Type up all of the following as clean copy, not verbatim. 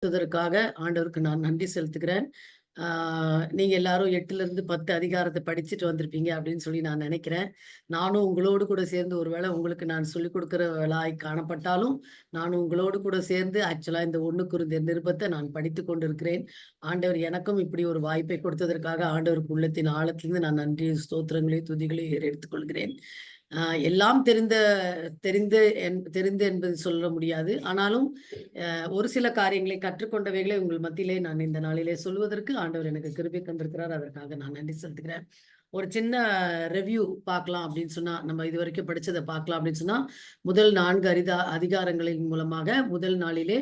கொடுத்ததற்காக ஆண்டவருக்கு நான் நன்றி செலுத்துகிறேன். நீங்க எல்லாரும் 8லிருந்து 10 அதிகாரத்த படிச்சுட்டு வந்திருப்பீங்க அப்படின்னு சொல்லி நான் நினைக்கிறேன். நானும் உங்களோடு கூட சேர்ந்து ஒருவேளை உங்களுக்கு நான் சொல்லிக் கொடுக்கிறவளாய் காணப்பட்டாலும், நானும் உங்களோடு கூட சேர்ந்து ஆக்சுவலா இந்த 1 கொரிந்தியர் நிருபத்த நான் படித்துக் கொண்டிருக்கிறேன். ஆண்டவர் எனக்கும் இப்படி ஒரு வாய்ப்பை கொடுத்ததற்காக ஆண்டவருக்கு உள்ளத்தின் ஆழத்திலிருந்து நான் நன்றி, ஸ்தோத்திரங்களையும், துதிகளையும் ஏறெடுத்துக் கொள்கிறேன். எல்லாம் தெரிந்து என்பது சொல்ல முடியாது. ஆனாலும் ஒரு சில காரியங்களை கற்றுக்கொண்டவைகளை உங்கள் மத்தியிலே நான் இந்த நாளிலே சொல்வதற்கு ஆண்டவர் எனக்கு கிருபை தந்திருக்கிறார். அதற்காக நான் நன்றி செலுத்துகிறேன். ஒரு சின்ன ரிவ்யூ பார்க்கலாம் அப்படின்னு சொன்னா, நம்ம இதுவரைக்கும் படிச்சத பார்க்கலாம் அப்படின்னு சொன்னா, முதல் 4 அதிகாரங்களின் மூலமாக முதல் நாளிலே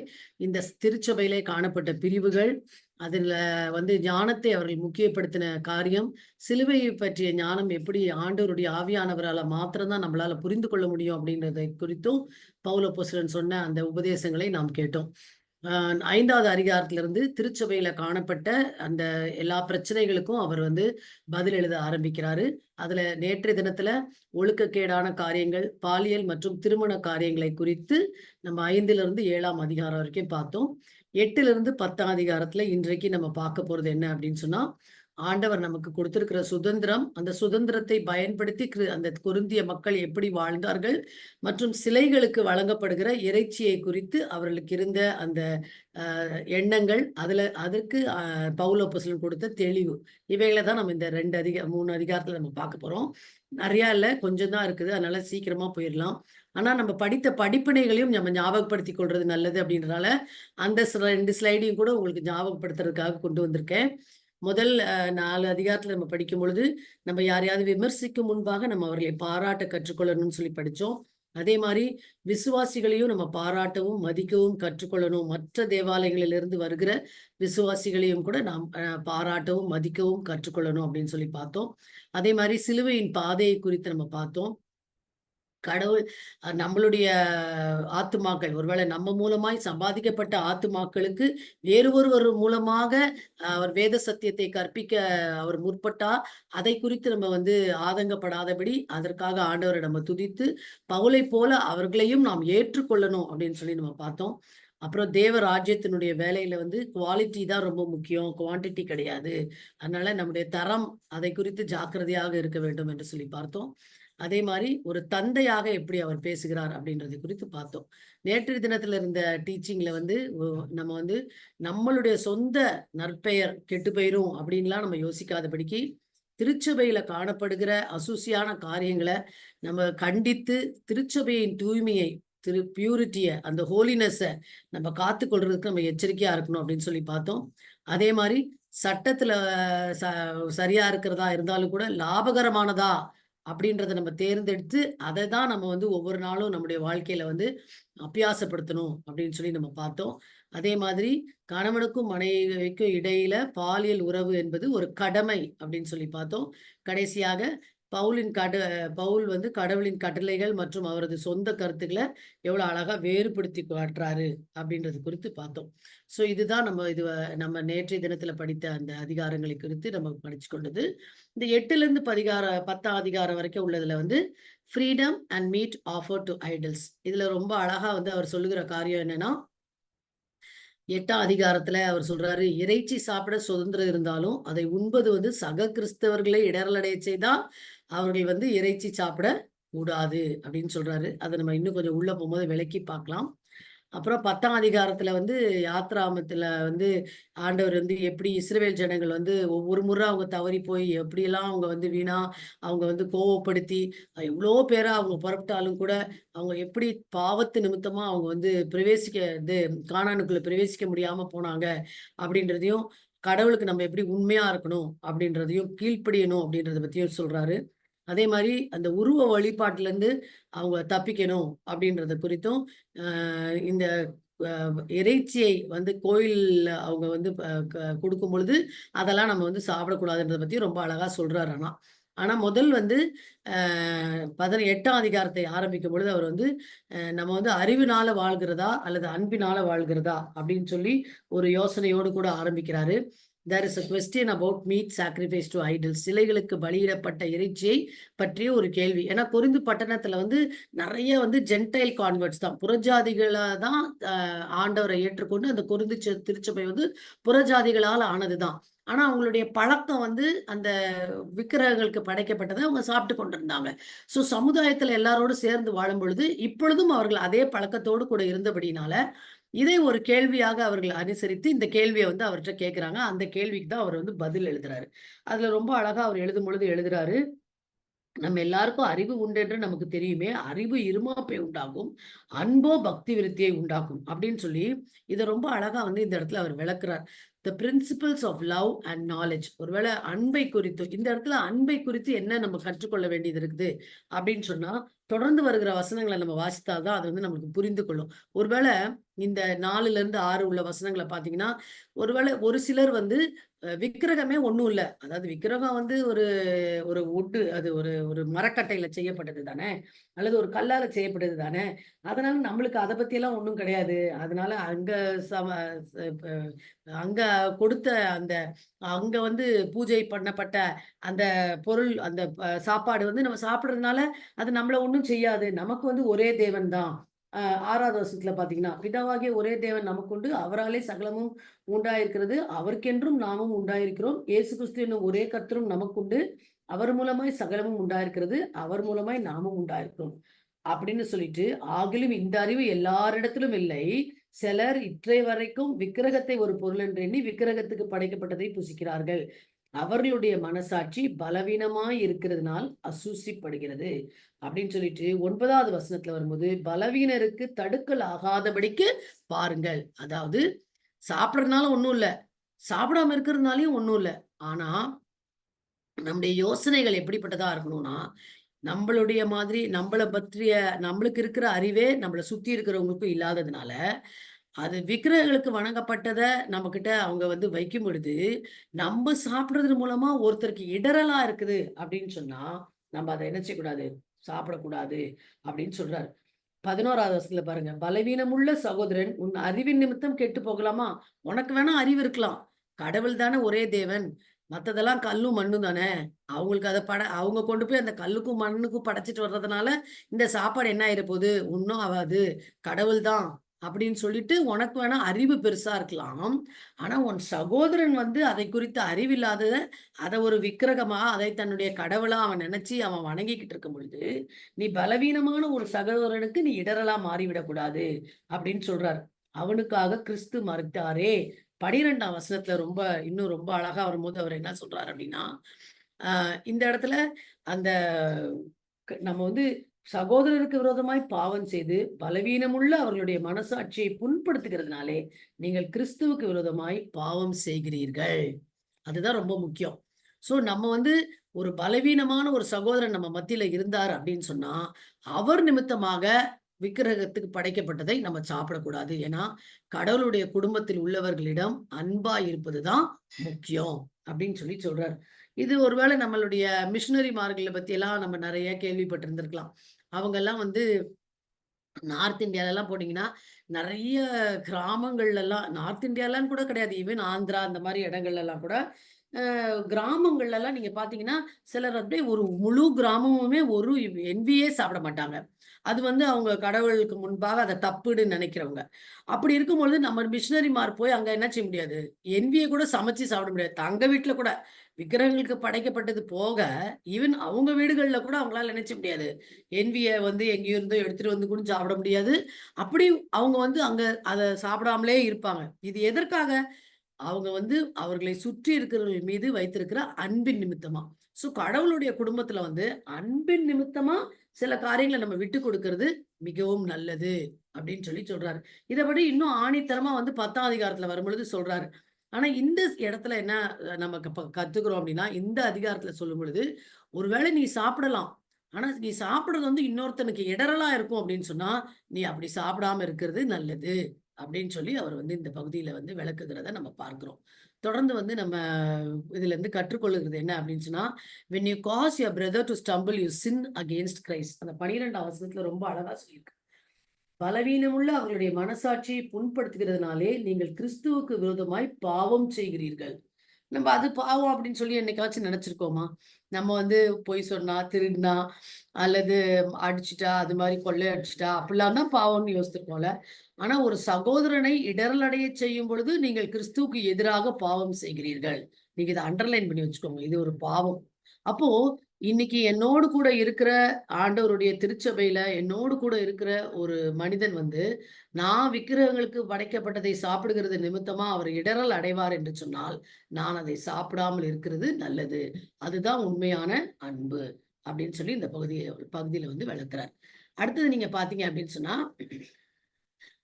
இந்த திருச்சபையிலே காணப்பட்ட பிரிவுகள், அதுல ஞானத்தை அவர்கள் முக்கியப்படுத்தின காரியம், சிலுவையை பற்றிய ஞானம் எப்படி ஆண்டவருடைய ஆவியானவரால மாத்திரம் தான் நம்மளால புரிந்து கொள்ள முடியும் அப்படின்றதை குறித்தும் பவுல் அப்போஸ்தலன் சொன்ன அந்த உபதேசங்களை நாம் கேட்டோம். 5வது அதிகாரத்திலிருந்து திருச்சபையில காணப்பட்ட அந்த எல்லா பிரச்சனைகளுக்கும் அவர் பதில் எழுத ஆரம்பிக்கிறாரு. அதுல நேற்றைய தினத்துல ஒழுக்கக்கேடான காரியங்கள், பாலியல் மற்றும் திருமண காரியங்களை குறித்து நம்ம 5லிருந்து 7ஆம் அதிகாரம் வரைக்கும் பார்த்தோம். 8லிருந்து 10ஆம் அதிகாரத்துல இன்றைக்கு நம்ம பார்க்க போறது என்ன அப்படின்னு சொன்னா, ஆண்டவர் நமக்கு கொடுத்திருக்கிற சுதந்திரம், அந்த சுதந்திரத்தை பயன்படுத்தி அந்த கொரிந்திய மக்கள் எப்படி வாழ்ந்தார்கள் மற்றும் சிலைகளுக்கு வழங்கப்படுகிற இறைச்சியை குறித்து அவர்களுக்கு இருந்த அந்த எண்ணங்கள், அதற்கு பவுல் அப்போஸ்தலன் கொடுத்த தெளிவு. இவைகளை தான் நம்ம இந்த 3 அதிகாரத்துல நம்ம பார்க்க போறோம். நிறையா இல்ல, கொஞ்சம் தான் இருக்குது. அதனால சீக்கிரமா போயிரலாம். ஆனா நம்ம படித்த படிப்பினைகளையும் நம்ம ஞாபகப்படுத்திக் கொள்றது நல்லது அப்படின்றனால, அந்த 2 ஸ்லைடையும் கூட உங்களுக்கு ஞாபகப்படுத்துறதுக்காக கொண்டு வந்திருக்கேன். முதல் 4 அதிகாரத்துல நம்ம படிக்கும் பொழுது, நம்ம யாரையாவது விமர்சிக்கும் முன்பாக நம்ம அவர்களை பாராட்ட கற்றுக்கொள்ளணும்னு சொல்லி படிச்சோம். அதே மாரி விசுவாசிகளையும் நம்ம பாராட்டவும், மதிக்கவும் கற்றுக்கொள்ளணும். மற்ற தேவாலயங்களிலிருந்து வருகிற விசுவாசிகளையும் கூட நாம் பாராட்டவும், மதிக்கவும் கற்றுக்கொள்ளணும் அப்படின்னு சொல்லி பார்த்தோம். அதே மாரி சிலுவையின் பாதையை குறித்து நம்ம பார்த்தோம். கடவுள் நம்மளுடைய ஆத்துமாக்கள் ஒருவேளை நம்ம மூலமாய் சம்பாதிக்கப்பட்ட ஆத்துமாக்களுக்கு வேறு ஒருவர் மூலமாக அவர் வேத சத்தியத்தை கற்பிக்க அவர் முற்பட்டா, அதை குறித்து நம்ம ஆதங்கப்படாதபடி அதற்காக ஆண்டவரை நம்ம துதித்து, பவுலைப் போல அவர்களையும் நாம் ஏற்றுக்கொள்ளணும் அப்படின்னு சொல்லி நம்ம பார்த்தோம். அப்புறம் தேவ ராஜ்யத்தினுடைய வேலையில குவாலிட்டி தான் ரொம்ப முக்கியம், குவான்டிட்டி கிடையாது. அதனால நம்முடைய தரம் அதை குறித்து ஜாக்கிரதையாக இருக்க வேண்டும் என்று சொல்லி பார்த்தோம். அதே மாரி ஒரு தந்தையாக எப்படி அவர் பேசுகிறார் அப்படின்றதை குறித்து பார்த்தோம். நேற்றைய தினத்துல இருந்த டீச்சிங்ல நம்ம நம்மளுடைய சொந்த நற்பெயர் கெட்டு போயிரும் அப்படின்லாம் நம்ம யோசிக்காதபடிக்கு, திருச்சபையில காணப்படுகிற அசூசியான காரியங்களை நம்ம கண்டித்து, திருச்சபையின் தூய்மையை, பியூரிட்டிய, அந்த ஹோலினஸ நம்ம காத்துக்கொள்றதுக்கு நம்ம எச்சரிக்கையா இருக்கணும் அப்படின்னு சொல்லி பார்த்தோம். அதே மாரி சட்டத்துல ச சரியா இருக்கிறதா இருந்தாலும் கூட லாபகரமானதா அப்படின்றத நம்ம தேர்ந்தெடுத்து, அதை தான் நம்ம ஒவ்வொரு நாளும் நம்முடைய வாழ்க்கையில அபியாசப்படுத்தணும் அப்படின்னு சொல்லி நம்ம பார்த்தோம். அதே மாதிரி கணவனுக்கும் மனைவிக்கும் இடையில பாலியல் உறவு என்பது ஒரு கடமை அப்படின்னு சொல்லி பார்த்தோம். கடைசியாக பவுல் கடவுளின் கட்டளைகள் மற்றும் அவரது சொந்த கருத்துக்களை எவ்வளவு அழகா வேறுபடுத்தி காட்டுறாரு அப்படின்றது குறித்து பார்த்தோம். சோ இதுதான் நம்ம நேற்றைய தினத்துல படித்த அந்த அதிகாரங்களை குறித்து நம்ம படிச்சு கொண்டது. இந்த 8லிருந்து 10ஆம் அதிகாரம் வரைக்கும் உள்ளதுல freedom and meat offer to idols. இதுல ரொம்ப அழகா அவர் சொல்லுகிற காரியம் என்னன்னா, 8ஆம் அதிகாரத்துல அவர் சொல்றாரு, இறைச்சி சாப்பிட சுதந்திரம் இருந்தாலும் அதை உண்பது சக கிறிஸ்தவர்களை இடரலடைய செய்தால் அவர்கள் இறைச்சி சாப்பிட கூடாது அப்படின்னு சொல்றாரு. அதை நம்ம இன்னும் கொஞ்சம் உள்ள போகும்போது விளக்கி பார்க்கலாம். அப்புறம் 10ஆம் அதிகாரத்துல யாத்ராமத்துல ஆண்டவர் எப்படி இஸ்ரவேல் ஜனங்கள் ஒவ்வொரு முறை அவங்க தவறி போய் எப்படியெல்லாம் அவங்க வீணா அவங்க கோவப்படுத்தி எவ்வளோ பேரா அவங்க புறப்பட்டாலும் கூட அவங்க எப்படி பாவத்து நிமித்தமா அவங்க பிரவேசிக்க கானானுக்குள்ள பிரவேசிக்க முடியாம போனாங்க அப்படின்றதையும், கடவுளுக்கு நம்ம எப்படி உண்மையா இருக்கணும் அப்படின்றதையும், கீழ்ப்படியணும் அப்படின்றத பத்தியும் சொல்றாரு. அதே மாரி அந்த உருவ வழிபாட்டுல இருந்து அவங்க தப்பிக்கணும் அப்படின்றத குறித்தும், இந்த இறைச்சியை கோயில்ல அவங்க கொடுக்கும் பொழுது அதெல்லாம் நம்ம சாப்பிடக்கூடாதுன்றத பத்தி ரொம்ப அழகா சொல்றாரு. ஆனா முதல் 18ஆம் அதிகாரத்தை ஆரம்பிக்கும் பொழுது அவர் நம்ம அறிவினால வாழ்கிறதா அல்லது அன்பினால வாழ்கிறதா அப்படின்னு சொல்லி ஒரு யோசனையோடு கூட ஆரம்பிக்கிறாரு. there is a question about meat sacrifice to idols. சிலைகளுக்கு பலியிடப்பட்ட இறைச்சியை பற்றிய ஒரு கேள்வி. ஏன்னா கொரிந்து பட்டணத்துல வந்து நிறைய வந்து ஜென்டைல் கான்வெர்ட்ஸ் தான், புறஜாதிகளா தான் ஆண்டவரை ஏற்றுக்கொண்டு அந்த கொரிந்து திருச்சபை வந்து புறஜாதிகளால் ஆனதுதான். ஆனா அவங்களுடைய பழக்கம் வந்து அந்த விக்கிரகங்களுக்கு படைக்கப்பட்டதை அவங்க சாப்பிட்டு கொண்டிருந்தாங்க. சோ சமுதாயத்துல எல்லாரோடு சேர்ந்து வாழும் பொழுது இப்பொழுதும் அவர்கள் அதே பழக்கத்தோடு கூட இருந்தபடினால இதை ஒரு கேள்வியாக அவர்கள் அனுசரித்து இந்த கேள்வியை வந்து அவர்கிட்ட கேட்கிறாங்க. அந்த கேள்விக்கு தான் அவர் வந்து பதில் எழுதுறாரு. அதுல ரொம்ப அழகா அவர் எழுதும் பொழுது எழுதுறாரு, நம்ம எல்லாருக்கும் அறிவு உண்டென்று நமக்கு தெரியுமே, அறிவு இருமாப்பை உண்டாக்கும், அன்போ பக்தி விருத்தியை உண்டாக்கும் அப்படின்னு சொல்லி இதை ரொம்ப அழகா வந்து இந்த இடத்துல அவர் விளக்குறார். The principles of love and knowledge. ஒருவேளை அன்பை குறித்து இந்த இடத்துல அன்பை குறித்து என்ன நம்ம கற்றுக்கொள்ள வேண்டியது இருக்குது அப்படின்னு சொன்னா, தொடர்ந்து வருகிற வசனங்களை நம்ம வாசித்தாதான் அது வந்து நமக்கு புரிந்து கொள்ளும். ஒருவேளை இந்த 4ல இருந்து 6 உள்ள வசனங்களை பாத்தீங்கன்னா, ஒருவேளை ஒரு சிலர் வந்து விக்கிரகமே ஒண்ணும் இல்ல. அதாவது விக்கிரகம் வந்து ஒரு ஒரு வுட்டு, அது ஒரு ஒரு மரக்கட்டையில செய்யப்பட்டது தானே, அல்லது ஒரு கல்லால செய்யப்பட்டது தானே. அதனால நம்மளுக்கு அத பத்தியெல்லாம் ஒண்ணும் கிடையாது. அதனால அங்க அங்க கொடுத்த அந்த அங்க வந்து பூஜை பண்ணப்பட்ட அந்த பொருள், அந்த சாப்பாடு வந்து நம்ம சாப்பிடுறதுனால அது நம்மள ஒண்ணும் செய்யாது. நமக்கு வந்து ஒரே தேவன் தான். 6வது வசனத்துல பாத்தீங்கன்னா, பிதாவாகிய ஒரே தேவன் நமக்குண்டு, அவராலே சகலமும் உண்டாயிருக்கிறது, அவருக்கென்றும் நாமும் உண்டாயிருக்கிறோம். இயேசு கிறிஸ்து என்னும் ஒரே கர்த்தரும் நமக்குண்டு, அவர் மூலமாய் சகலமும் உண்டாயிருக்கிறது, அவர் மூலமாய் நாமும் உண்டாயிருக்கிறோம். அப்படின்னு சொல்லிட்டு, ஆகிலும் இந்த அறிவு எல்லாரிடத்திலும் இல்லை. சிலர் இற்றை வரைக்கும் விக்கிரகத்தை ஒரு பொருள் என்று எண்ணி விக்கிரகத்துக்கு படைக்கப்பட்டதை புசிக்கிறார்கள். அவர்களுடைய மனசாட்சி பலவீனமாய் இருக்கிறதுனால் அசூசிப்படுகிறது அப்படின்னு சொல்லிட்டு 9வது வசனத்துல வரும்போது, பலவீனருக்கு தடுக்கல் ஆகாதபடிக்கு பாருங்கள். அதாவது சாப்பிடறதுனால ஒண்ணும் இல்ல, சாப்பிடாம இருக்கிறதுனாலயும் ஒண்ணும் இல்ல. ஆனா நம்முடைய யோசனைகள் எப்படிப்பட்டதா இருக்கணும்னா, நம்மளுடைய மாதிரி நம்மள பற்றிய நம்மளுக்கு இருக்கிற அறிவே நம்மள சுத்தி இருக்கிறவங்களுக்கும் இல்லாததுனால, அது விக்கிரகங்களுக்கு வணங்கப்பட்டத நம்மகிட்ட அவங்க வந்து வைக்கும் பொழுது, நம்ம சாப்பிடுறது மூலமா ஒருத்தருக்கு இடறலா இருக்குது அப்படின்னு சொன்னா, நம்ம அத என்ன செய்யக்கூடாது? சாப்பிடக்கூடாது அப்படின்னு சொல்றாரு. 11வது வசனத்துல பாருங்க. பலவீனமுள்ள சகோதரன் உன் அறிவின் நிமித்தம் கெட்டுப் போகலாமா? உனக்கு வேணா அறிவு இருக்கலாம். கடவுள் தானே ஒரே தேவன். மத்ததெல்லாம் கல்லும் மண்ணும் தானே. அவங்களுக்கு அத அவங்க கொண்டு போய் அந்த கல்லுக்கும் மண்ணுக்கும் படைச்சுட்டு வர்றதுனால, இந்த சாப்பாடு என்ன ஆயிறப்போது? ஒண்ணும் ஆகாது. கடவுள் தான் அப்படின்னு சொல்லிட்டு உனக்கு வேணா அறிவு பெருசா இருக்கலாம். ஆனா உன் சகோதரன் வந்து அதை குறித்த அறிவில்லாதத, அத ஒரு விக்கிரகமா, அதை தன்னுடைய கடவுளா அவன் நினைச்சு அவன் வணங்கிக்கிட்டு இருக்கும் பொழுது, நீ பலவீனமான ஒரு சகோதரனுக்கு நீ இடறலா மாறிவிடக்கூடாது அப்படின்னு சொல்றார். அவனுக்காக கிறிஸ்து மரித்தாரே. 12ஆம் வசனத்துல இன்னும் ரொம்ப அழகா வரும்போது அவர் என்ன சொல்றாரு அப்படின்னா, இந்த இடத்துல அந்த நம்ம வந்து சகோதரருக்கு விரோதமாய் பாவம் செய்து பலவீனமுள்ள அவர்களுடைய மனசாட்சியை புண்படுத்துகிறதுனாலே நீங்கள் கிறிஸ்துவுக்கு விரோதமாய் பாவம் செய்கிறீர்கள். அதுதான் ரொம்ப முக்கியம். சோ நம்ம வந்து ஒரு பலவீனமான ஒரு சகோதரன் நம்ம மத்தியில இருந்தார் அப்படின்னு சொன்னா, அவர் நிமித்தமாக விக்கிரகத்துக்கு படைக்கப்பட்டதை நம்ம சாப்பிடக்கூடாது. ஏன்னா, கடவுளுடைய குடும்பத்தில் உள்ளவர்களிடம் அன்பா இருப்பதுதான் முக்கியம் அப்படின்னு சொல்லி சொல்றாரு. இது ஒருவேளை நம்மளுடைய மிஷனரிமார்கள பத்தியெல்லாம் நம்ம நெறைய கேள்விப்பட்டிருந்திருக்கலாம். அவங்கெல்லாம் வந்து நார்த் இந்தியாலலாம் போனீங்கன்னா, நெறைய கிராமங்கள்லலாம் நார்த் இந்தியாலன்னு கூட கிடையாது. ஈவன் ஆந்திரா அந்த மாரி இடங்கள்லலாம் கூட, கிராமங்கள்லலாம் நீங்க பார்த்தீங்கன்னா, சிலர் அப்படியே ஒரு முழு கிராமமுமே ஒரு என்வியே சாப்பிட மாட்டாங்க. அது வந்து அவங்க கடவுளுக்கு முன்பாக அத தப்புன்னு நெனைக்கிறவங்க. அப்படி இருக்கும்பொழுது நம்ம மிஷனரிமார் போய் அங்க என்ன செய்ய முடியாது? என்விய கூட சமைச்சு சாப்பிட முடியாது. தங்க வீட்ல கூட விக்கிரகங்களுக்கு படைக்கப்பட்டது போக, ஈவன் அவங்க வீடுகள்ல கூட அவங்களால என்ன செய்ய முடியாது? என்விய வந்து எங்கேயோ இருந்தோ எடுத்துட்டு வந்து கூட சாப்பிட முடியாது. அப்படி அவங்க வந்து அங்க அத சாப்பிடாமலே இருப்பாங்க. இது எதற்காக? அவங்க வந்து அவர்களை சுற்றி இருக்கிறவர்கள் மீது வைத்திருக்கிற அன்பின் நிமித்தமா. சோ கடவுளுடைய குடும்பத்துல வந்து அன்பின் நிமித்தமா சில காரியங்கள நம்ம விட்டு கொடுக்கிறது மிகவும் நல்லது அப்படின்னு சொல்லி சொல்றாரு. இதபடி இன்னும் ஆணித்தரமா வந்து 10ஆம் அதிகாரத்துல வரும்பொழுது சொல்றாரு. ஆனா இந்த இடத்துல என்ன நமக்கு கத்துக்கிறோம் அப்படின்னா, இந்த அதிகாரத்துல சொல்லும் பொழுது, ஒருவேளை நீ சாப்பிடலாம். ஆனா நீ சாப்பிடுறது வந்து இன்னொருத்தனுக்கு இடறலா இருக்கும் அப்படின்னு சொன்னா, நீ அப்படி சாப்பிடாம இருக்கிறது நல்லது. அப்படின்னு சொல்லி அவர் வந்து இந்த பகுதியில வந்து விளக்குகிறத நம்ம பார்க்கிறோம். தொடர்ந்து வந்து நம்ம இதிலிருந்து கற்றுக்கொள்ளுகிறது என்ன அப்படின்னு சொன்னா, "When you cause your brother to stumble, you sin against Christ." அந்த 12ஆம் வசனத்துல ரொம்ப அழகா சொல்லியிருக்கு. பலவீனமுள்ள அவர்களுடைய மனசாட்சியை புண்படுத்துகிறதுனாலே நீங்கள் கிறிஸ்துவுக்கு விரோதமாய் பாவம் செய்கிறீர்கள். நம்ம அது பாவம் அப்படின்னு சொல்லி என்னைக்காச்சும் நினைச்சிருக்கோமா? நம்ம வந்து பொய் சொன்னா, திருடினா, அல்லது அடிச்சுட்டா, அது மாரி கொள்ளை அடிச்சுட்டா, அப்படிலாம் தான் பாவம்னு யோசிச்சிருக்கோம்ல. ஆனா ஒரு சகோதரனை இடறல் அடையச் செய்யும் பொழுது, நீங்கள் கிறிஸ்துவுக்கு எதிராக பாவம் செய்கிறீர்கள். நீங்க இத அண்டர்லைன் பண்ணி வச்சுக்கோங்க. இது ஒரு பாவம். அப்போ இன்னைக்கு என்னோடு கூட இருக்கிற ஆண்டவருடைய திருச்சபையில என்னோடு கூட இருக்கிற ஒரு மனிதன் வந்து, நான் விக்கிரகங்களுக்கு படைக்கப்பட்டதை சாப்பிடுகிறது நிமித்தமா அவர் இடறல் அடைவார் என்று சொன்னால், நான் அதை சாப்பிடாமல் இருக்கிறது நல்லது. அதுதான் உண்மையான அன்பு. அப்படின்னு சொல்லி இந்த பகுதியில வந்து விளக்குறார். அடுத்தது நீங்க பார்த்தீங்க அப்படின்னு சொன்னா,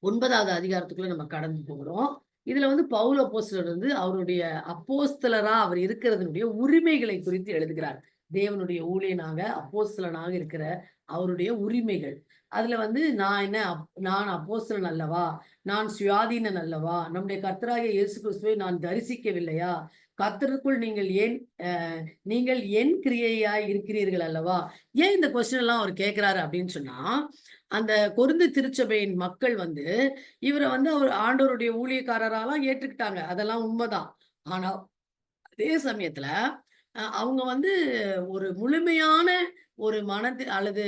9வது அதிகாரத்துக்குள்ள நம்ம கடந்து போகிறோம். இதுல வந்து பவுல் அப்போஸ்தலர் வந்து அவருடைய அப்போஸ்தலரா அவர் இருக்கிறதனுடைய உரிமைகளை குறித்து எழுதுகிறார். தேவனுடைய ஊழியனாக, அப்போஸ்தலனாக இருக்கிற அவருடைய உரிமைகள். அதுல வந்து நான் அப்போஸ்தலன் அல்லவா? நான் சுயாதீனன் அல்லவா? நம்முடைய கர்த்தராகிய இயேசு கிறிஸ்துவை நான் தரிசிக்கவில்லையா? கர்த்தருக்குள் அ நீங்கள் என் கிரியையாய் இருக்கிறீர்கள் அல்லவா? ஏன் இந்த கொஸ்டின் எல்லாம் அவர் கேட்கிறாரு அப்படின்னு சொன்னா, அந்த கொரிந்து திருச்சபையின் மக்கள் வந்து இவர வந்து அவர் ஆண்டவருடைய ஊழியக்காரராலாம் ஏற்றுக்கிட்டாங்க. அதெல்லாம் உண்மதான். ஆனா, அதே சமயத்துல அவங்க வந்து ஒரு முழுமையான ஒரு அல்லது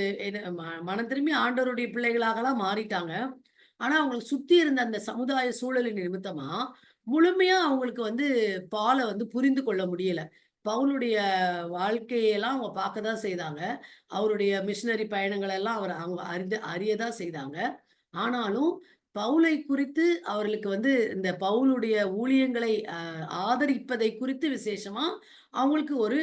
மனம் திரும்பி ஆண்டவருடைய பிள்ளைகளாகலாம் மாறிட்டாங்க. ஆனா, அவங்களுக்கு சுத்தி இருந்த அந்த சமுதாய சூழலின் நிமித்தமா, முழுமையா அவங்களுக்கு வந்து பால வந்து புரிந்து கொள்ள முடியல. பவுலுடைய வாழ்க்கையெல்லாம் அவங்க பார்க்க தான் செய்தாங்க. அவருடைய மிஷனரி பயணங்கள் எல்லாம் அவங்க அறிய தான் செய்தாங்க. ஆனாலும், பவுலை குறித்து அவர்களுக்கு வந்து இந்த பவுலுடைய ஊழியங்களை ஆதரிப்பதை குறித்து விசேஷமா அவங்களுக்கு ஒரு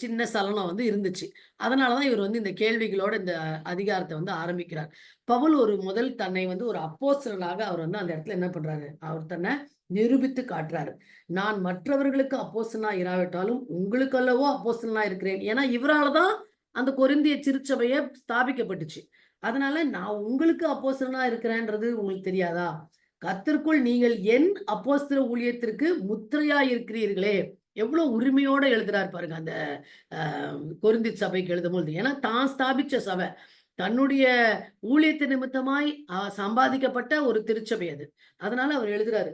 சின்ன சலனம் வந்து இருந்துச்சு. அதனால தான் இவர் வந்து இந்த கேள்விகளோட இந்த அதிகாரத்த வந்து ஆரம்பிக்கிறார். பவுல் ஒரு முதல் தன்னை வந்து ஒரு அப்போஸ்தலனாக அவர் வந்து அந்த இடத்துல என்ன பண்றாரு? அவர் தன்னை நிரூபித்து காட்டுறாரு. நான் மற்றவர்களுக்கு அப்போஸ்தலனா இராவிட்டாலும், உங்களுக்கு அல்லவோ அப்போஸ்தலனா இருக்கிறேன். ஏன்னா, இவரால தான் அந்த கொரிந்திய திருச்சபையே ஸ்தாபிக்கப்பட்டுச்சு. அதனால நான் உங்களுக்கு அப்போஸ்தலனா இருக்கிறேன்றது உங்களுக்கு தெரியாதா? கர்த்தருக்குள் நீங்கள் என் அப்போஸ்தல ஊழியத்திற்கு முத்திரையா இருக்கிறீர்களே! எவ்வளோ உரிமையோட எழுதுறார் பாருங்க. அந்த அ கொரிந்தி சபைக்கு எழுதும்பொழுது. ஏன்னா தான் ஸ்தாபிச்ச சபை. தன்னுடைய ஊழியத்து நிமித்தமாய் சம்பாதிக்கப்பட்ட ஒரு திருச்சபை அது. அதனால அவர் எழுதுறாரு.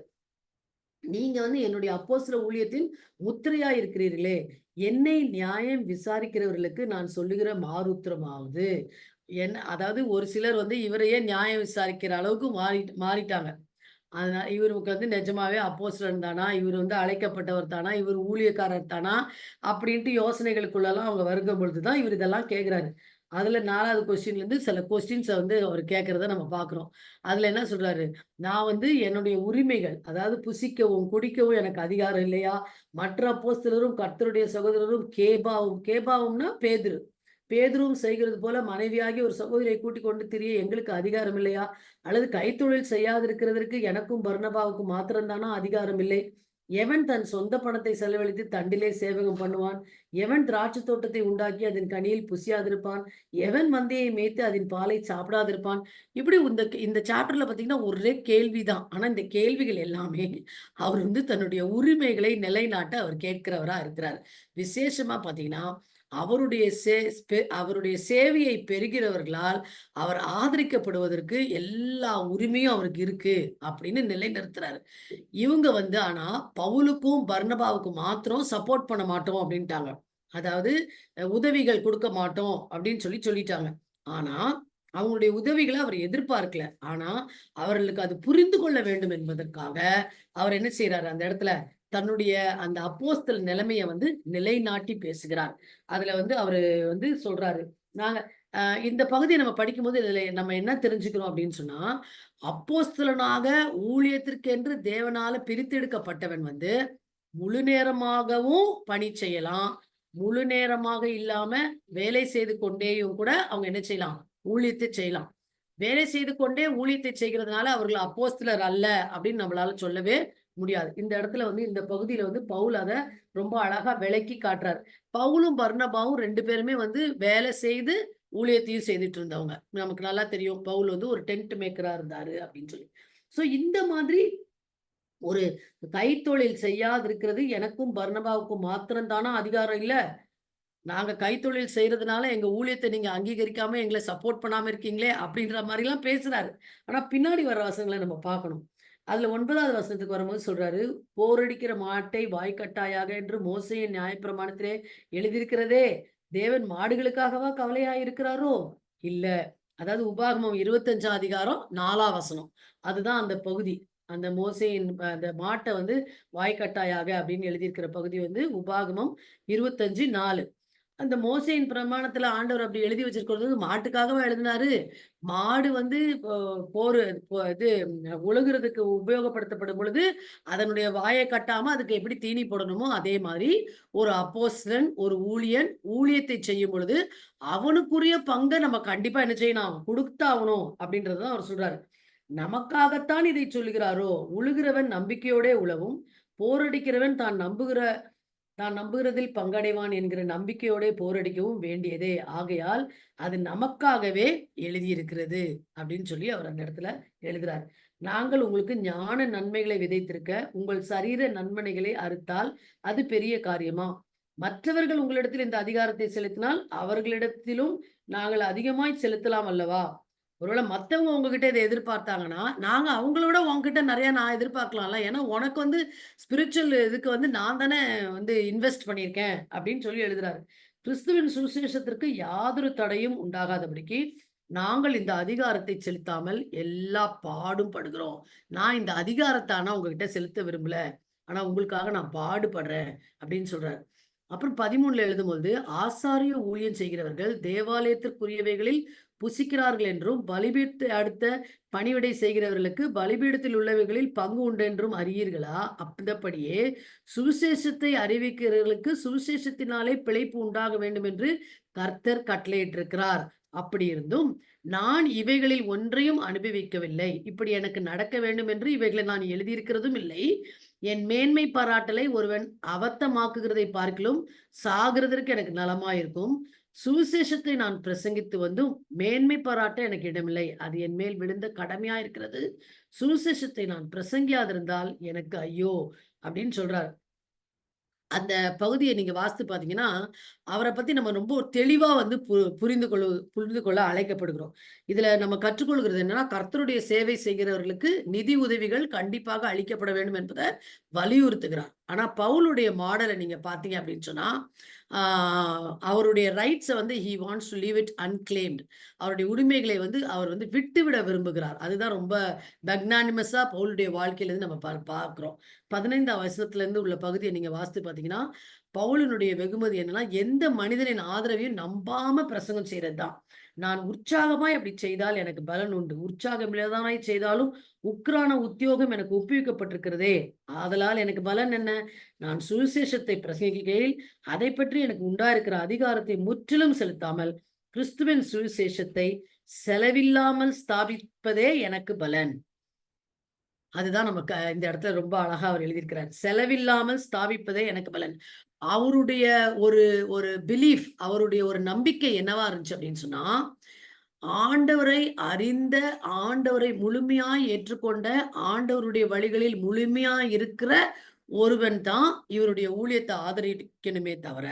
நீங்க வந்து என்னுடைய அப்போஸ்தல ஊழியத்தின் முத்திரையா இருக்கிறீர்களே! என்னை நியாயம் விசாரிக்கிறவர்களுக்கு நான் சொல்லுகிற மாறுத்திரமாவது, அதாவது ஒரு சிலர் வந்து இவரையே நியாயம் விசாரிக்கிற அளவுக்கு மாறிட்டாங்க. அதனால இவருக்கு வந்து நிஜமாவே அப்போஸ்தலன் தானா? இவர் வந்து அழைக்கப்பட்டவர் தானா? இவர் ஊழியக்காரர் தானா? அப்படின்ட்டு யோசனைகளுக்குள்ளலாம் அவங்க வருகும் பொழுது தான் இவர் இதெல்லாம் கேட்கிறாரு. அதுல 4வது கொஸ்டின்லேருந்து சில கொஸ்டின்ஸ வந்து அவர் கேட்கிறத நம்ம பார்க்குறோம். அதுல என்ன சொல்றாரு? நான் வந்து என்னுடைய உரிமைகள், அதாவது புசிக்கவும், குடிக்கவும் எனக்கு அதிகாரம் இல்லையா? மற்ற அப்போஸ்தலரும் கர்த்தருடைய சகோதரரும் கேபாவும்னா பேதுரு. பேதுருவும் செய்கிறது போல மனைவியாகிய ஒரு சகோதரியை கூட்டிக் கொண்டு திரிய எங்களுக்கு அதிகாரம் இல்லையா? அல்லது கைத்தொழில் செய்யாதிருக்கிறதற்கு எனக்கும் பர்னபாவுக்கும் மாத்திரம் தானா அதிகாரம் இல்லை? எவன் தன் சொந்த பணத்தை செலவழித்து தண்டிலே சேவகம் பண்ணுவான்? எவன் திராட்சை தோட்டத்தை உண்டாக்கி அதன் கனியில் புசியாதிருப்பான்? எவன் மந்தையை மேய்த்து அதன் பாலை சாப்பிடாதிருப்பான்? இப்படி இந்த சாப்டர்ல பார்த்தீங்கன்னா, ஒரே கேள்விதான். ஆனா இந்த கேள்விகள் எல்லாமே அவர் வந்து தன்னுடைய உரிமைகளை நிலைநாட்ட அவர் கேட்கிறவரா இருக்கிறார். விசேஷமா பார்த்தீங்கன்னா, அவருடைய அவருடைய சேவையை பெறுகிறவர்களால் அவர் ஆதரிக்கப்படுவதற்கு எல்லா உரிமையும் அவருக்கு இருக்கு அப்படின்னு நிலைநிறுத்துறாரு. இவங்க வந்து ஆனா பவுலுக்கும், பர்னபாவுக்கும் மாத்திரம் சப்போர்ட் பண்ண மாட்டோம் அப்படின்ட்டாங்க. அதாவது உதவிகள் குடுக்க மாட்டோம் அப்படின்னு சொல்லிட்டாங்க. ஆனா, அவங்களுடைய உதவிகள அவர் எதிர்பார்க்கல. ஆனா, அவர்களுக்கு அது புரிந்து கொள்ள வேண்டும் என்பதற்காக, அவர் என்ன செய்றாரு அந்த இடத்துல, தன்னுடைய அந்த அப்போஸ்தல நிலைமைய வந்து நிலைநாட்டி பேசுகிறார். அதுல வந்து அவரு வந்து சொல்றாரு. நாங்க இந்த பகுதிய நம்ம படிக்கும்போது இதுல நம்ம என்ன தெரிஞ்சுக்கிறோம் அப்படின்னு சொன்னா, அப்போஸ்தலனாக ஊழியத்திற்கென்று தேவனால பிரித்தெடுக்கப்பட்டவன் வந்து, முழு நேரமாகவும் பணி செய்யலாம். முழு நேரமாக இல்லாம வேலை செய்து கொண்டேயும் கூட அவங்க என்ன செய்யலாம்? ஊழியத்தை செய்யலாம். வேலை செய்து கொண்டே ஊழியத்தை செய்கிறதுனால அவர்கள் அப்போஸ்தலர் அல்ல அப்படின்னு நம்மளால சொல்லவே முடியாது. இந்த இடத்துல வந்து இந்த பகுதியில வந்து பவுல் அத ரொம்ப அழகா விளக்கி காட்டுறாரு. பவுலும், பர்னபாவும் 2 பேருமே வந்து வேலை செய்து ஊழியத்தையும் செய்துட்டு இருந்தவங்க. நமக்கு நல்லா தெரியும். பவுல் வந்து ஒரு டென்ட் மேக்கரா இருந்தாரு அப்படின்னு சொல்லி. சோ இந்த மாதிரி ஒரு கைத்தொழில் செய்யாதிருக்கிறது எனக்கும் பர்னபாவுக்கும் மாத்திரம் தானா அதிகாரம் இல்ல? நாங்க கைத்தொழில் செய்றதுனால எங்க ஊழியத்த நீங்க அங்கீகரிக்காம எங்கள சப்போர்ட் பண்ணாம இருக்கீங்களே! அப்படின்ற மாரிலாம் பேசுறாரு. ஆனா பின்னாடி வர வசனங்கள நம்ம பார்க்கணும். அதுல 9வது வசனத்துக்கு வரும்போது சொல்றாரு, போரடிக்கிற மாட்டை வாய்க்கட்டாயாக என்று மோசேயின் நியாயப்பிரமாணத்திலே எழுதியிருக்கிறதே, தேவன் மாடுகளுக்காகவா கவலையாயிருக்கிறாரோ? இல்ல. அதாவது உபாகமம் 25ஆம் அதிகாரம் 4ஆம் வசனம். அதுதான் அந்த பகுதி. அந்த மோசேயின் அந்த மாட்ட வந்து வாய்க்கட்டாயாக அப்படின்னு எழுதியிருக்கிற பகுதி வந்து உபாகமம் 25:4. அந்த மோசேயின் பிரமாணத்துல ஆண்டவர் அப்படி எழுதி வச்சிருக்கிறது வந்து மாட்டுக்காகவா எழுதினாரு? மாடு வந்து இப்போ இது உழுகுறதுக்கு உபயோகப்படுத்தப்படும் பொழுது, அதனுடைய வாய கட்டாம அதுக்கு எப்படி தீனி போடணுமோ, அதே மாரி ஒரு அப்போஸ்தலன், ஒரு ஊழியன் ஊழியத்தை செய்யும் பொழுது, அவனுக்குரிய பங்க நம்ம கண்டிப்பா என்ன செய்யணும்? குடுத்தாகணும் அப்படின்றத தான் அவர் சொல்றாரு. நமக்காகத்தான் இதை சொல்லுகிறாரோ? உழுகிறவன் நம்பிக்கையோடே உழவும், போரடிக்கிறவன் தான் நம்புகிறதில் பங்கடைவான் என்கிற நம்பிக்கையோடே போரடிக்கவும் வேண்டியதே. ஆகையால் அது நமக்காகவே எழுதியிருக்கிறது அப்படின்னு சொல்லி அவர் அந்த இடத்துல எழுதுறார். நாங்கள் உங்களுக்கு ஞான நன்மைகளை விதைத்திருக்க, உங்கள் சரீர நன்மனைகளை அறுத்தால் அது பெரிய காரியமா? மற்றவர்கள் உங்களிடத்தில் இந்த அதிகாரத்தை செலுத்தினால், அவர்களிடத்திலும் நாங்கள் அதிகமாய் செலுத்தலாம் அல்லவா? ஒருவேள மத்தவங்க உங்ககிட்ட இத எதிர்பார்த்தாங்கன்னா, நாங்க அவங்கள விட உன்கிட்ட நெறைய நான் எதிர்பார்க்கலாம்ல. ஏன்னா, உனக்கு வந்து ஸ்பிரிச்சுவல் இதுக்கு வந்து நான் தானே வந்து இன்வெஸ்ட் பண்ணியிருக்கேன் அப்படின்னு சொல்லி எழுதுறாரு. கிறிஸ்துவின் சுவிசேஷத்திற்கு யாதொரு தடையும் உண்டாகாதபடிக்கு, நாங்கள் இந்த அதிகாரத்தை செலுத்தாமல் எல்லா பாடும் படுகிறோம். நான் இந்த அதிகாரத்த ஆனா உங்ககிட்ட செலுத்த விரும்பல. ஆனா உங்களுக்காக நான் பாடுபடுறேன் அப்படின்னு சொல்றாரு. அப்புறம் 13ல எழுதும்போது, ஆசாரிய ஊழியம் செய்கிறவர்கள் தேவாலயத்திற்குரியவைகளில் புசிக்கிறார்கள் என்றும், பலிபீடத்தை அடுத்த பணிவிடை செய்கிறவர்களுக்கு பலிபீடத்தில் உள்ளவைகளில் பங்கு உண்டென்றும் அறியீர்களா? அந்தப்படியே சுவிசேஷத்தை அறிவிக்கிறவர்களுக்கு சுவிசேஷத்தினாலே பிழைப்பு உண்டாக வேண்டும் என்று கர்த்தர் கட்டளையிட்டிருக்கிறார். அப்படி இருந்தும், நான் இவைகளில் ஒன்றையும் அனுபவிக்கவில்லை. இப்படி எனக்கு நடக்க வேண்டும் என்று இவைகளை நான் எழுதியிருக்கிறதும் இல்லை. என் மேன்மை பாராட்டலை ஒருவன் அபத்தமாக்குகிறதை பார்க்கிலும் சாகிறதற்கு எனக்கு நலமாயிருக்கும். சுவிசேஷத்தை நான் பிரசங்கித்து வந்தும் மேன்மை பாராட்ட எனக்கு இடமில்லை. அது என் மேல் விழுந்த கடமையா இருக்கிறது. சுவிசேஷத்தை நான் பிரசங்கியாதிருந்தால் எனக்கு ஐயோ! அப்படின்னு சொல்றாரு. அந்த பகுதிய நீங்க வாசித்து பார்த்தீங்கன்னா, அவர பத்தி நம்ம ரொம்ப தெளிவா வந்து புரிந்து கொள்ள அழைக்கப்படுகிறோம். இதுல நம்ம கற்றுக்கொள்கிறது என்னன்னா, கர்த்தருடைய சேவை செய்கிறவர்களுக்கு நிதி உதவிகள் கண்டிப்பாக அளிக்கப்பட வேண்டும் என்பத வலியுறுத்துகிறார். ஆனா பவுலுடைய மாடல நீங்க பார்த்தீங்க அப்படின்னு சொன்னா, ஆ அவருடைய ரைட்ஸ வந்து he wants to leave it unclaimed. அவருடைய உரிமைகளை வந்து அவர் வந்து விட்டுவிட விரும்புகிறார். அதுதான் ரொம்ப மேக்னானிமஸா பவுலுடைய வாழ்க்கையிலிருந்து நம்ம பார்க்கிறோம். 15ஆம் வசனத்திலிருந்து உள்ள பகுதிய நீங்க வாசித்து பார்த்தீங்கன்னா, பவுலினுடைய வெகுமதி என்னன்னா, எந்த மனிதனின் ஆதரவையும் நம்பாம பிரசங்கம் செய்றது தான். நான் உற்சாகமாய் அப்படி செய்தால் எனக்கு பலன் உண்டு. உற்சாகம் இல்லாதவனாய் செய்தாலும் உக்கிரான உத்தியோகம் எனக்கு ஒப்புவிக்கப்பட்டிருக்கிறதே. ஆதலால் எனக்கு பலன் என்ன? நான் சுவிசேஷத்தை பிரசங்கிக்கையில் அதைப் பற்றி எனக்கு உண்டாயிருக்கிற அதிகாரத்தை முற்றிலும் செலுத்தாமல், கிறிஸ்துவின் சுவிசேஷத்தை செலவில்லாமல் ஸ்தாபிப்பதே எனக்கு பலன். அதுதான் நமக்கு இந்த இடத்துல ரொம்ப அழகா அவர் எழுதியிருக்கிறார். செலவில்லாமல் ஸ்தாபிப்பதே எனக்கு பலன். அவருடைய ஒரு ஒரு பிலீஃப், அவருடைய ஒரு நம்பிக்கை என்னவா இருந்துச்சு அப்படின்னு சொன்னா, ஆண்டவரை அறிந்த, ஆண்டவரை முழுமையாய் ஏற்றுக்கொண்ட, ஆண்டவருடைய வழிகளில் முழுமையா இருக்கிற ஒருவன் தான் இவருடைய ஊழியத்த ஆதரிக்கணுமே தவிர,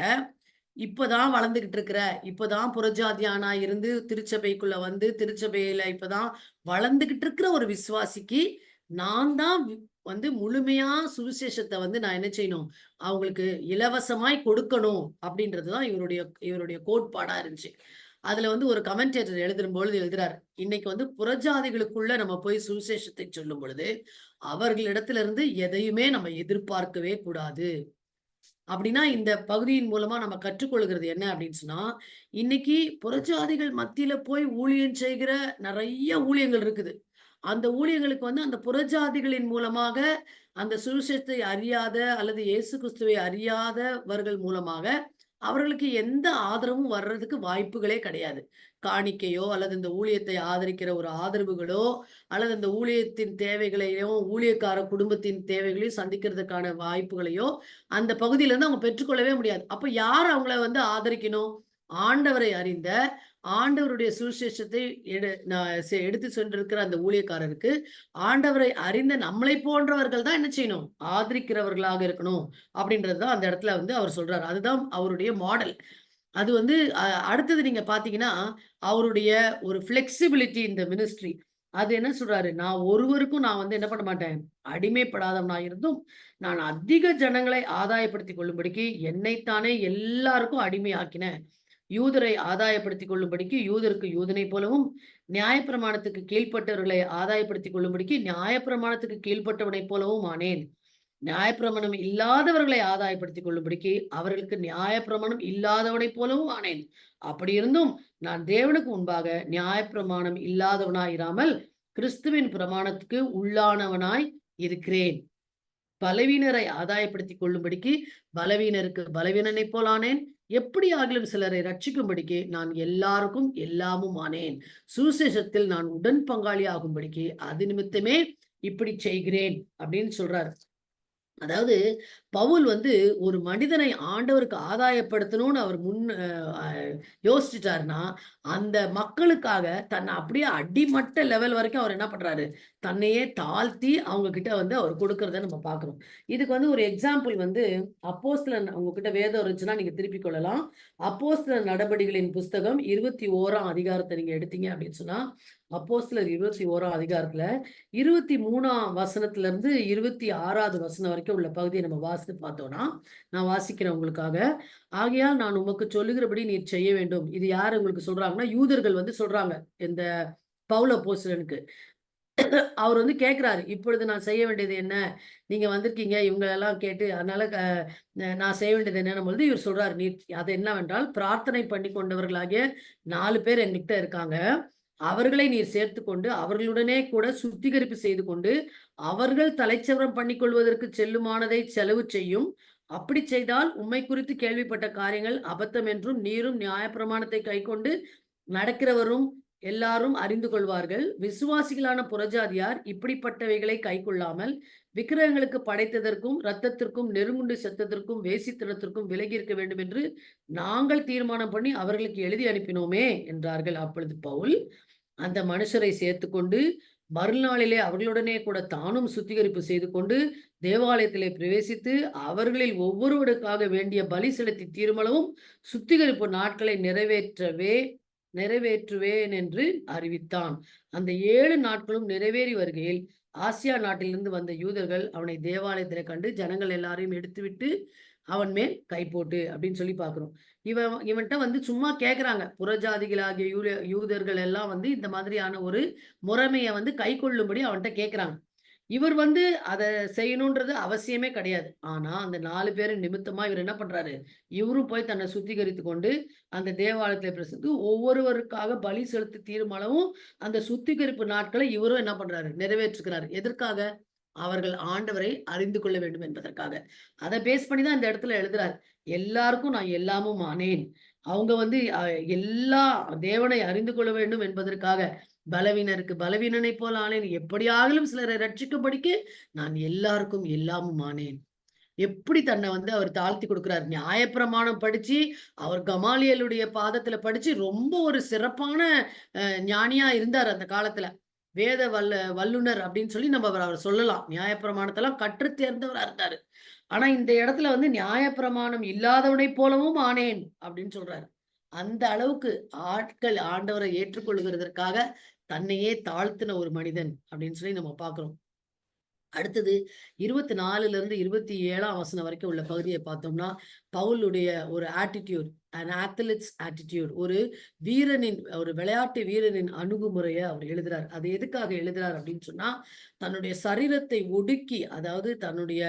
இப்பதான் வளர்ந்துகிட்டு இருக்கிற, இப்பதான் புறஜாதியானா இருந்து திருச்சபைக்குள்ள வந்து, திருச்சபையில இப்பதான் வளர்ந்துகிட்டு இருக்கிற ஒரு விசுவாசிக்கு, நான் தான் வந்து முழுமையா சுவிசேஷத்த வந்து நான் என்ன செய்யணும்? அவங்களுக்கு இலவசமாய் கொடுக்கணும் அப்படின்றது தான் இவருடைய இவருடைய கோட்பாடா இருந்துச்சு. அதுல வந்து ஒரு கமெண்டேட்டர் எழுதும்பொழுது எழுதுறாரு. இன்னைக்கு வந்து புறஜாதிகளுக்குள்ள நம்ம போய் சுவிசேஷத்தை சொல்லும் பொழுது, அவர்களிடத்திலிருந்து எதையுமே நம்ம எதிர்பார்க்கவே கூடாது. அப்படின்னா, இந்த பகுதியின் மூலமா நம்ம கற்றுக்கொள்கிறது என்ன அப்படின்னு சொன்னா, இன்னைக்கு புறஜாதிகள் மத்தியில போய் ஊழியம் செய்கிற நெறைய ஊழியங்கள் இருக்குது. அந்த ஊழியர்களுக்கு வந்து அந்த புறஜாதிகளின் மூலமாக அந்த சுவிசேஷத்தை அறியாத அல்லது இயேசு கிறிஸ்துவை அறியாதவர்கள் மூலமாக அவர்களுக்கு எந்த ஆதரவும் வர்றதுக்கு வாய்ப்புகளே கிடையாது. காணிக்கையோ அல்லது இந்த ஊழியத்தை ஆதரிக்கிற ஒரு ஆதரவுகளோ, அல்லது அந்த ஊழியத்தின் தேவைகளையும், ஊழியக்கார குடும்பத்தின் தேவைகளையும் சந்திக்கிறதுக்கான வாய்ப்புகளையோ, அந்த பகுதியிலருந்து அவங்க பெற்றுக்கொள்ளவே முடியாது. அப்ப யார் அவங்கள வந்து ஆதரிக்கணும்? ஆண்டவரை அறிந்த, ஆண்டவருடைய சுவிசேஷத்தை எடுத்து சென்றிருக்கிற அந்த ஊழியக்காரருக்கு, ஆண்டவரை அறிந்த நம்மளைப் போன்றவர்கள் தான் என்ன செய்யணும்? ஆதரிக்கிறவர்களாக இருக்கணும். அப்படின்றது தான் அந்த இடத்துல வந்து அவர் சொல்றாரு. அதுதான் அவருடைய மாடல். அது வந்து அடுத்தது நீங்க பார்த்தீங்கன்னா, அவருடைய ஒரு ஃப்ளெக்ஸிபிலிட்டி இன் த மினிஸ்ட்ரி. அது என்ன சொல்றாரு, நான் ஒருவருக்கும் நான் வந்து என்ன பண்ண மாட்டேன், அடிமைப்படாதவனா இருந்தும், நான் அதிக ஜனங்களை ஆதாயப்படுத்திக் கொள்ளும்படிக்கு என்னைத்தானே எல்லாருக்கும் அடிமையாக்கினேன். யூதரை ஆதாயப்படுத்திக் கொள்ளும்படிக்கு யூதருக்கு யூதனைப் போலவும், நியாயப்பிரமாணத்துக்கு கீழ்ப்பட்டவர்களை ஆதாயப்படுத்திக் கொள்ளும்படிக்கு நியாயப்பிரமாணத்துக்கு கீழ்ப்பட்டவனைப் போலவும் ஆனேன். நியாயப்பிரமாணம் இல்லாதவர்களை ஆதாயப்படுத்திக் கொள்ளும்படிக்கு அவர்களுக்கு நியாயப்பிரமாணம் இல்லாதவனைப் போலவும் ஆனேன். அப்படி இருந்தும் நான் தேவனுக்கு முன்பாக நியாயப்பிரமாணம் இல்லாதவனாய் இராமல் கிறிஸ்துவின் பிரமாணத்துக்கு உள்ளானவனாய் இருக்கிறேன். பலவீனரை ஆதாயப்படுத்திக் கொள்ளும்படிக்கு பலவீனருக்கு பலவீனனைப் போலானேன். எப்படி ஆகிலும் சிலரை ரட்சிக்கும்படிக்கு நான் எல்லாருக்கும் எல்லாமும் ஆனேன். சுவிசேஷத்தில் நான் உடன் பங்காளி ஆகும்படிக்கு அது நிமித்தமே இப்படி செய்கிறேன் அப்படின்னு சொல்றாரு. அதாவது பவுல் வந்து ஒரு மனிதனை ஆண்டவருக்கு ஆதாயப்படுத்தணும்னு அவர் யோசிச்சுட்டாருன்னா, அந்த மக்களுக்காக தன்னை அப்படியே அடிமட்ட லெவல் வரைக்கும் அவர் என்ன பண்றாரு? தன்னையே தாழ்த்தி அவங்க கிட்ட வந்து அவர் கொடுக்கிறத நம்ம பார்க்கிறோம். இதுக்கு வந்து ஒரு எக்ஸாம்பிள் வந்து அப்போஸ்தலன் உங்ககிட்ட வேதம் இருந்துச்சுன்னா நீங்க திருப்பிக் கொள்ளலாம். அப்போஸ்தலர் நடபடிகளின் புஸ்தகம் 21ஆம் அதிகாரத்த நீங்க எடுத்தீங்க அப்படின்னு சொன்னா, அப்போஸ்தலர் 21ஆம் அதிகாரத்துல 23ஆம் வசனத்துல இருந்து 26வது வசனம் வரைக்கும் உள்ள பகுதியை நம்ம வாசித்து பார்த்தோம்னா, நான் வாசிக்கிறேன் உங்களுக்காக. ஆகையால் நான் உமக்கு சொல்லுகிறபடி நீர் செய்ய வேண்டும். இது யார் உங்களுக்கு சொல்றாங்கன்னா, யூதர்கள் வந்து சொல்றாங்க. இந்த பவுல் அப்போஸ்தலனுக்கு. அவர் வந்து கேட்கிறாரு, "இப்பொழுது நான் செய்ய வேண்டியது என்ன? நீங்க வந்திருக்கீங்க, இவங்களெல்லாம் கேட்டு அதனால நான் செய்ய வேண்டியது என்னன்னும் பொழுது" இவர் சொல்றாரு, "நீர் அது என்னவென்றால், பிரார்த்தனை பண்ணி கொண்டவர்களாகிய 4 பேர் என்கிட்ட இருக்காங்க. அவர்களை நீர் சேர்த்துக்கொண்டு, அவர்களுடனே கூட சுத்திகரிப்பு செய்து கொண்டு, அவர்கள் தலைச்சவரம் பண்ணிக்கொள்வதற்கு செல்லுமானதை செலவு செய்யும். அப்படிச் செய்தால் உம்மை குறித்து கேள்விப்பட்ட காரியங்கள் அபத்தம் என்றும், நீரும் நியாயப்பிரமாணத்தை கைக்கொண்டு நடக்கிறவரும் எல்லாரும் அறிந்து கொள்வார்கள். விசுவாசிகளான புறஜாதியார் இப்படிப்பட்டவைகளை கைக்கொள்ளாமல், விக்கிரகங்களுக்கு படைத்ததற்கும், இரத்தத்திற்கும், நெருங்குண்டு செத்ததற்கும், வேசித்தனத்திற்கும் விலகி இருக்க வேண்டும் என்று நாங்கள் தீர்மானம் பண்ணி அவர்களுக்கு எழுதி அனுப்பினோமே" என்றார்கள். அப்பொழுது பவுல் அந்த மனுஷரை சேர்த்துக்கொண்டு, மறுநாளிலே அவர்களுடனே கூட தானும் சுத்திகரிப்பு செய்து கொண்டு, தேவாலயத்திலே பிரவேசித்து, அவர்களில் ஒவ்வொருவருக்காக வேண்டிய பலி செலுத்தி தீருமளவும் சுத்திகரிப்பு நாட்களை நிறைவேற்றுவேன் என்று அறிவித்தான். அந்த 7 நாட்களும் நிறைவேறி வருகையில், ஆசியா நாட்டிலிருந்து வந்த யூதர்கள் அவனை தேவாலயத்திலே கண்டு, ஜனங்கள் எல்லாரையும் எடுத்துவிட்டு அவன் மேல் கை போட்டு அப்படின்னு சொல்லி பார்க்கிறோம். இவன்ட்ட வந்து சும்மா கேட்கறாங்க. புறஜாதிகளாகிய யூதர்கள் எல்லாம் வந்து இந்த மாதிரியான ஒரு முறைமைய வந்து கைக்கொள்ளும்படி அவன்ட்ட கேட்கறாங்க. இவர் வந்து அத செய்யணுன்றது அவசியமே கிடையாது. ஆனா, அந்த 4 பேரின் நிமித்தமா இவர் என்ன பண்றாரு? இவரும் போய் தன்னை சுத்திகரித்துக் கொண்டு, அந்த தேவாலயத்தில பிரசித்து ஒவ்வொருவருக்காக பலி செலுத்தி தீரும் அளவும், அந்த சுத்திகரிப்பு நாட்களை இவரும் என்ன பண்றாரு? நிறைவேற்றுகிறாரு. எதற்காக? அவர்கள் ஆண்டவரை அறிந்து கொள்ள வேண்டும் என்பதற்காக. அத பேஸ் பண்ணி தான் இந்த இடத்துல எழுதுறாரு. எல்லாருக்கும் நான் எல்லாமும் ஆனேன். அவங்க வந்து எல்லா தேவனை அறிந்து கொள்ள வேண்டும் என்பதற்காக, பலவீனருக்கு பலவீனனைப் போல ஆனேன். எப்படியாகிலும் சிலரை ரட்சிக்கும்படிக்கு நான் எல்லாருக்கும் எல்லாமும் ஆனேன். எப்படி தன்னை வந்து அவர் தாழ்த்தி கொடுக்கிறார். நியாயப்பிரமாணம் படிச்சு, அவர் கமாலியேலுடைய பாதத்துல படிச்சு, ரொம்ப ஒரு சிறப்பான ஞானியா இருந்தார் அந்த காலத்துல. வேத வல்லுனர் அப்படின்னு சொல்லி நம்ம அவர சொல்லலாம். நியாயப்பிரமாணத்தெல்லாம் கற்றுத் தேர்ந்தவரா இருந்தாரு. ஆனா இந்த இடத்துல வந்து நியாயப்பிரமாணம் இல்லாதவனைப் போலவும் ஆனேன் அப்படின்னு சொல்றாரு. அந்த அளவுக்கு ஆட்கள் ஆண்டவரை ஏற்றுக்கொள்ளுகிறதற்காக தன்னையே தாழ்த்தின ஒரு மனிதன் அப்படின்னு சொல்லி நம்ம பார்க்கிறோம். அடுத்தது 24லிருந்து 27ஆம் வசனம் வரைக்கும் உள்ள பகுதியை பார்த்தோம்னா, பவுலுடைய ஒரு ஆட்டிட்யூட், அன் அத்லெட்ஸ் ஆட்டிட்யூட், ஒரு விளையாட்டு வீரனின் அணுகுமுறைய அவர் எழுதுறார். அது எதுக்காக எழுதுறார் அப்படின்னு சொன்னா, தன்னுடைய சரீரத்தை ஒடுக்கி, அதாவது தன்னுடைய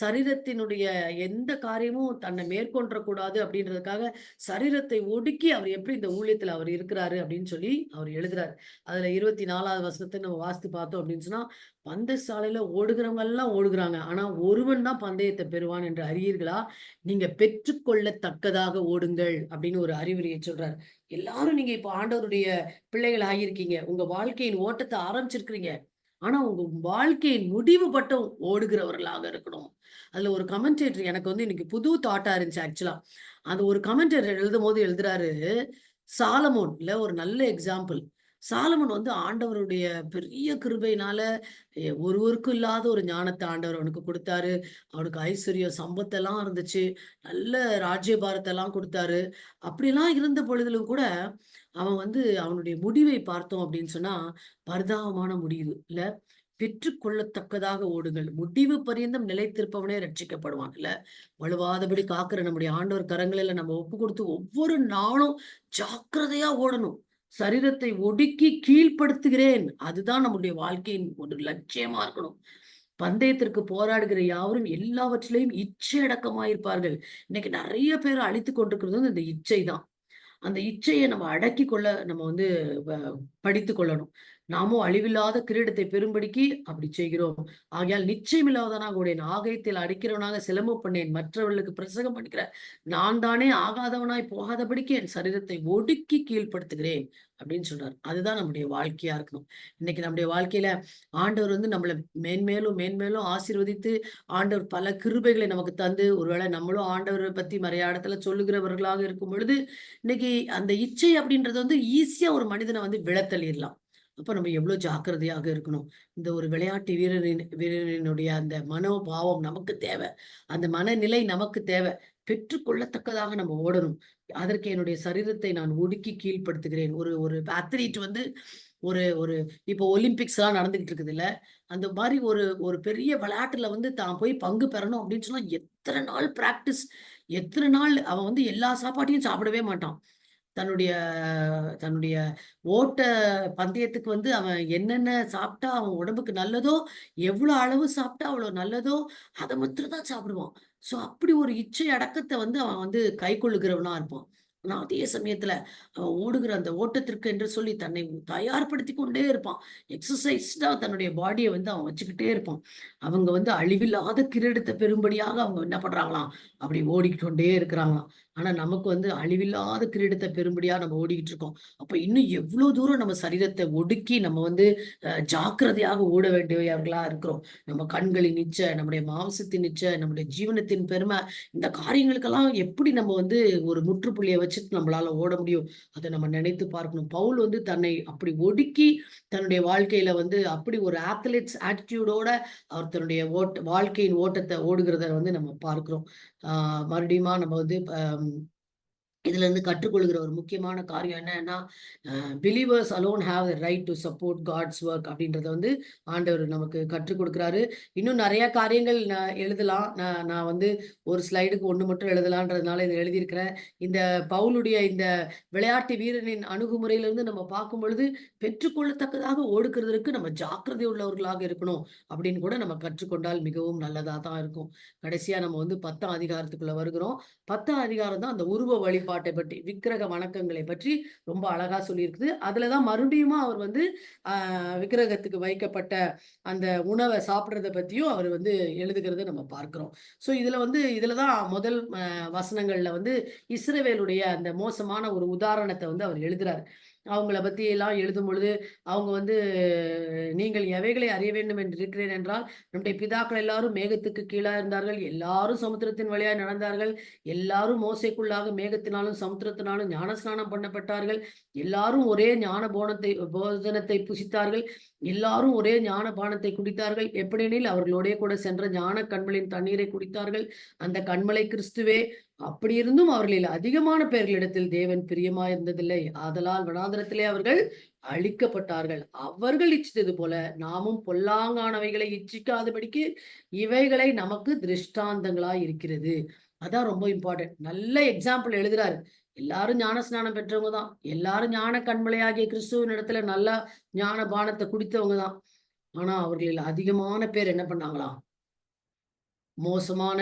சரீரத்தினுடைய எந்த காரியமும் தன்னை மேற்கொண்டறக்கூடாது அப்படின்றதுக்காக, சரீரத்தை ஒடுக்கி அவர் எப்படி இந்த ஊழியத்துல அவர் இருக்கிறாரு அப்படின்னு சொல்லி அவர் எழுதுறார். அதுல 24வது வசனத்த நம்ம வாசித்து பார்த்தோம் அப்படின்னு சொன்னா, பந்தயசாலையில ஓடுகிறவங்க எல்லாம் ஓடுகிறாங்க. ஆனா ஒருவன் தான் பந்தயத்தை பெறுவான் என்று அறியீர்களா? நீங்க பெற்றுக்கொள்ளத்தக்கதாக ஓடுங்கள் அப்படின்னு ஒரு அறிவுரையை சொல்றார். எல்லாரும் நீங்க இப்ப ஆண்டவருடைய பிள்ளைகள் ஆகியிருக்கீங்க. உங்க வாழ்க்கையின் ஓட்டத்த ஆரம்பிச்சிருக்கிறீங்க. ஆனா உங்க வாழ்க்கையின் முடிவு பட்டும் ஓடுகிறவர்களாக இருக்கணும். அதுல ஒரு கமெண்டேட்டர் எனக்கு வந்து இன்னைக்கு புது தாட்டா இருந்துச்சு ஆக்சுவலா. அந்த ஒரு கமெண்டேட்டர் எழுதும்போது எழுதுறாரு, சாலமோன் இல்ல ஒரு நல்ல எக்ஸாம்பிள். சாலமன் வந்து ஆண்டவருடைய பெரிய கிருபையினால ஒருவருக்கும் இல்லாத ஒரு ஞானத்தை ஆண்டவர் அவனுக்கு கொடுத்தாரு. அவனுக்கு ஐஸ்வர்யம் சம்பத்தெல்லாம் இருந்துச்சு. நல்ல ராஜ்யபாரத்தெல்லாம் கொடுத்தாரு. அப்படிலாம் இருந்த பொழுதிலும் கூட அவன் வந்து அவனுடைய முடிவை பார்த்தோம் அப்படின்னு சொன்னா பரிதாபமான முடிவு இல்ல. பெற்றுக்கொள்ளத்தக்கதாக ஓடுங்கள், முடிவு பரியந்தம் நிலைத்திருப்பவனே ரட்சிக்கப்படுவான் இல்ல. வலுவாதபடி காக்கிற நம்முடைய ஆண்டவர் கரங்களில நம்ம ஒப்பு கொடுத்து ஒவ்வொரு நாளும் ஜாக்கிரதையா ஓடணும். சரீரத்தை ஒடுக்கி கீழ்ப்படுத்துகிறேன். அதுதான் நம்முடைய வாழ்க்கையின் ஒரு லட்சியமா இருக்கணும். பந்தயத்திற்கு போராடுகிற யாவரும் எல்லாவற்றிலையும் இச்சை அடக்கமாயிருப்பார்கள். இன்னைக்கு நிறைய பேர் அழித்துக் கொண்டிருக்கிறது வந்து இந்த இச்சை தான். அந்த இச்சையை நம்ம அடக்கிக் கொள்ள நம்ம வந்து படித்துக் கொள்ளணும். நாமும் அழிவில்லாத கிரீடத்தை பெறும்படிக்கு அப்படி செய்கிறோம். ஆகையால் நிச்சயமில்லாதவனாக உடைய ஆகாயத்தில் அடிக்கிறவனாக சிலம்பு பண்ணேன். மற்றவர்களுக்கு பிரசங்கம் பண்ணிக்கிற நான் தானே ஆகாதவனாய் போகாதபடிக்கு என் சரீரத்தை ஒடுக்கி கீழ்ப்படுத்துகிறேன் அப்படின்னு சொல்றாரு. அதுதான் நம்முடைய வாழ்க்கையா இருக்கணும். இன்னைக்கு நம்முடைய வாழ்க்கையில ஆண்டவர் வந்து நம்மளை மேன்மேலும் மேன்மேலும் ஆசீர்வதித்து ஆண்டவர் பல கிருபைகளை நமக்கு தந்து ஒருவேளை நம்மளும் ஆண்டவரை பத்தி நிறைய இடத்துல சொல்லுகிறவர்களாக இருக்கும் பொழுது இன்னைக்கு அந்த இச்சை அப்படின்றது வந்து ஈஸியா ஒரு மனிதனை வந்து விழத்தள்ளிடலாம். அப்ப நம்ம எவ்வளவு ஜாக்கிரதையாக இருக்கணும். இந்த ஒரு விளையாட்டு வீரரினுடைய அந்த மனோபாவம் நமக்கு தேவை. அந்த மனநிலை நமக்கு தேவை. பெற்றுக்கொள்ளத்தக்கதாக நம்ம ஓடணும். அதற்கு என்னுடைய சரீரத்தை நான் ஒடுக்கி கீழ்ப்படுத்துகிறேன். ஒரு ஒரு அத்லீட் வந்து ஒரு ஒரு இப்போ ஒலிம்பிக்ஸ் எல்லாம் நடந்துகிட்டு இருக்குது இல்ல. அந்த மாதிரி ஒரு ஒரு பெரிய விளையாட்டுல வந்து தான் போய் பங்கு பெறணும் அப்படின்னு சொன்னா எத்தனை நாள் பிராக்டிஸ், எத்தனை நாள் அவன் வந்து எல்லா சாப்பாட்டையும் சாப்பிடவே மாட்டான். தன்னுடைய தன்னுடைய ஓட்ட பந்தயத்துக்கு வந்து அவன் என்னென்ன சாப்பிட்டா அவன் உடம்புக்கு நல்லதோ, எவ்வளோ அளவு சாப்பிட்டா அவ்வளோ நல்லதோ, அத மாத்திரம் தான் சாப்பிடுவான். ஸோ அப்படி ஒரு இச்சை அடக்கத்த வந்து அவன் வந்து கைக்கொள்ளுகிறவனா இருப்பான். ஆனா அதே சமயத்துல அவன் ஓடுகிற அந்த ஓட்டத்திற்கு என்று சொல்லி தன்னை தயார்படுத்திக் கொண்டே இருப்பான். எக்ஸர்சைஸ் தான் தன்னுடைய பாடிய வந்து அவன் வச்சுக்கிட்டே இருப்பான். அவங்க வந்து அழிவில்லாத கிரீடத்த பெறும்படியாக அவங்க என்ன பண்றாங்களாம், அப்படி ஓடிக்கொண்டே இருக்கிறாங்களாம். ஆனா நமக்கு வந்து அழிவில்லாத கிரீடத்த பெறும்படியா நம்ம ஓடிக்கிட்டு இருக்கோம். அப்ப இன்னும் எவ்ளோ தூரம் நம்ம சரீரத்த ஒடுக்கி நம்ம வந்து ஜாக்கிரதையாக ஓட வேண்டியவர்களா இருக்கிறோம். நம்ம கண்களின் இச்சை, நம்முடைய மாம்சத்தின் இச்சை, நம்முடைய ஜீவனத்தின் பெருமை, இந்த காரியங்களுக்கெல்லாம் எப்படி நம்ம வந்து ஒரு முற்றுப்புள்ளிய வச்சுட்டு நம்மளால ஓட முடியும்? அத நம்ம நினைத்து பார்க்கணும். பவுல் வந்து தன்னை அப்படி ஒடுக்கி தன்னுடைய வாழ்க்கையில வந்து அப்படி ஒரு அத்லெட்ஸ் ஆட்டிட்யூடோட அவர் தன்னுடைய வாழ்க்கையின் ஓட்டத்த ஓடுகிறத வந்து நம்ம பார்க்கிறோம். மறுபடியுமா நம்ம வந்து இதுல இருந்து கற்றுக்கொள்கிற ஒரு முக்கியமான காரியம் என்னன்னா, believers alone have the right to support God's work அப்படின்றத வந்து ஆண்டவர் நமக்கு கற்றுக் கொடுக்கிறாரு. இன்னும் நிறைய காரியங்கள் நான் எழுதலாம். நான் வந்து ஒரு ஸ்லைடுக்கு ஒண்ணு மட்டும் எழுதலான்றதுனால இதை எழுதியிருக்கிறேன். இந்த பவுலுடைய இந்த விளையாட்டு வீரனின் அணுகுமுறையிலிருந்து நம்ம பார்க்கும் பொழுது பெற்றுக்கொள்ளத்தக்கதாக ஓடுகிறதற்கு நம்ம ஜாக்கிரதை உள்ளவர்களாக இருக்கணும் அப்படின்னு கூட நம்ம கற்றுக்கொண்டால் மிகவும் நல்லதா தான் இருக்கும். கடைசியா நம்ம வந்து 10ஆம் அதிகாரத்துக்குள்ள வருகிறோம். 10ஆம் அதிகாரம் தான் அந்த உருவ வழிபாட்டை பற்றி, விக்கிரக வணக்கங்களை பற்றி ரொம்ப அழகா சொல்லியிருக்குது. அதுலதான் மறுபடியுமா அவர் வந்து விக்கிரகத்துக்கு வைக்கப்பட்ட அந்த உணவை சாப்பிடுறத பத்தியும் அவர் வந்து எழுதுகிறத நம்ம பார்க்கிறோம். சோ இதுலதான் முதல் வசனங்கள்ல வந்து இஸ்ரவேலுடைய அந்த மோசமான ஒரு உதாரணத்தை வந்து அவர் எழுதுறாரு. அவங்கள பத்தி எல்லாம் எழுதும் பொழுது அவங்க வந்து நீங்கள் எவைகளை அறிய வேண்டும் என்று இருக்கிறேன் என்றால் நம்முடைய பிதாக்கள் எல்லாரும் மேகத்துக்கு கீழா இருந்தார்கள், எல்லாரும் சமுத்திரத்தின் வழியாய் நடந்தார்கள், எல்லாரும் மோசைக்குள்ளாக மேகத்தினாலும் சமுத்திரத்தினாலும் ஞானஸ்நானம் பண்ணப்பட்டார்கள், எல்லாரும் ஒரே போஜனத்தை புசித்தார்கள், எல்லாரும் ஒரே ஞான பானத்தை குடித்தார்கள். எப்படியெனில் அவர்களோடே கூட சென்ற ஞான கண்மலின் தண்ணீரை குடித்தார்கள். அந்த கண்மலை கிறிஸ்துவே. அப்படி இருந்தும் அவர்களில் அதிகமான பேர்களிடத்தில் தேவன் பிரியமாயிருந்ததில்லை. ஆதலால் வனாந்திரத்திலே அவர்கள் அழிக்கப்பட்டார்கள். அவர்கள் இச்சித்தது போல நாமும் பொல்லாங்கானவைகளை இச்சிக்காதபடிக்கு இவைகளை நமக்கு திருஷ்டாந்தங்களா இருக்கிறது. அதான் ரொம்ப இம்பார்ட்டன்ட். நல்ல எக்ஸாம்பிள் எழுதுறாரு. எல்லாரும் ஞான ஸ்நானம் பெற்றவங்க தான். எல்லாரும் ஞான கண்மலையாகிய கிறிஸ்துவின் இடத்துல நல்லா ஞான பானத்தை குடித்தவங்க தான். ஆனா அவர்களில் அதிகமான பேர் என்ன பண்ணாங்களாம், மோசமான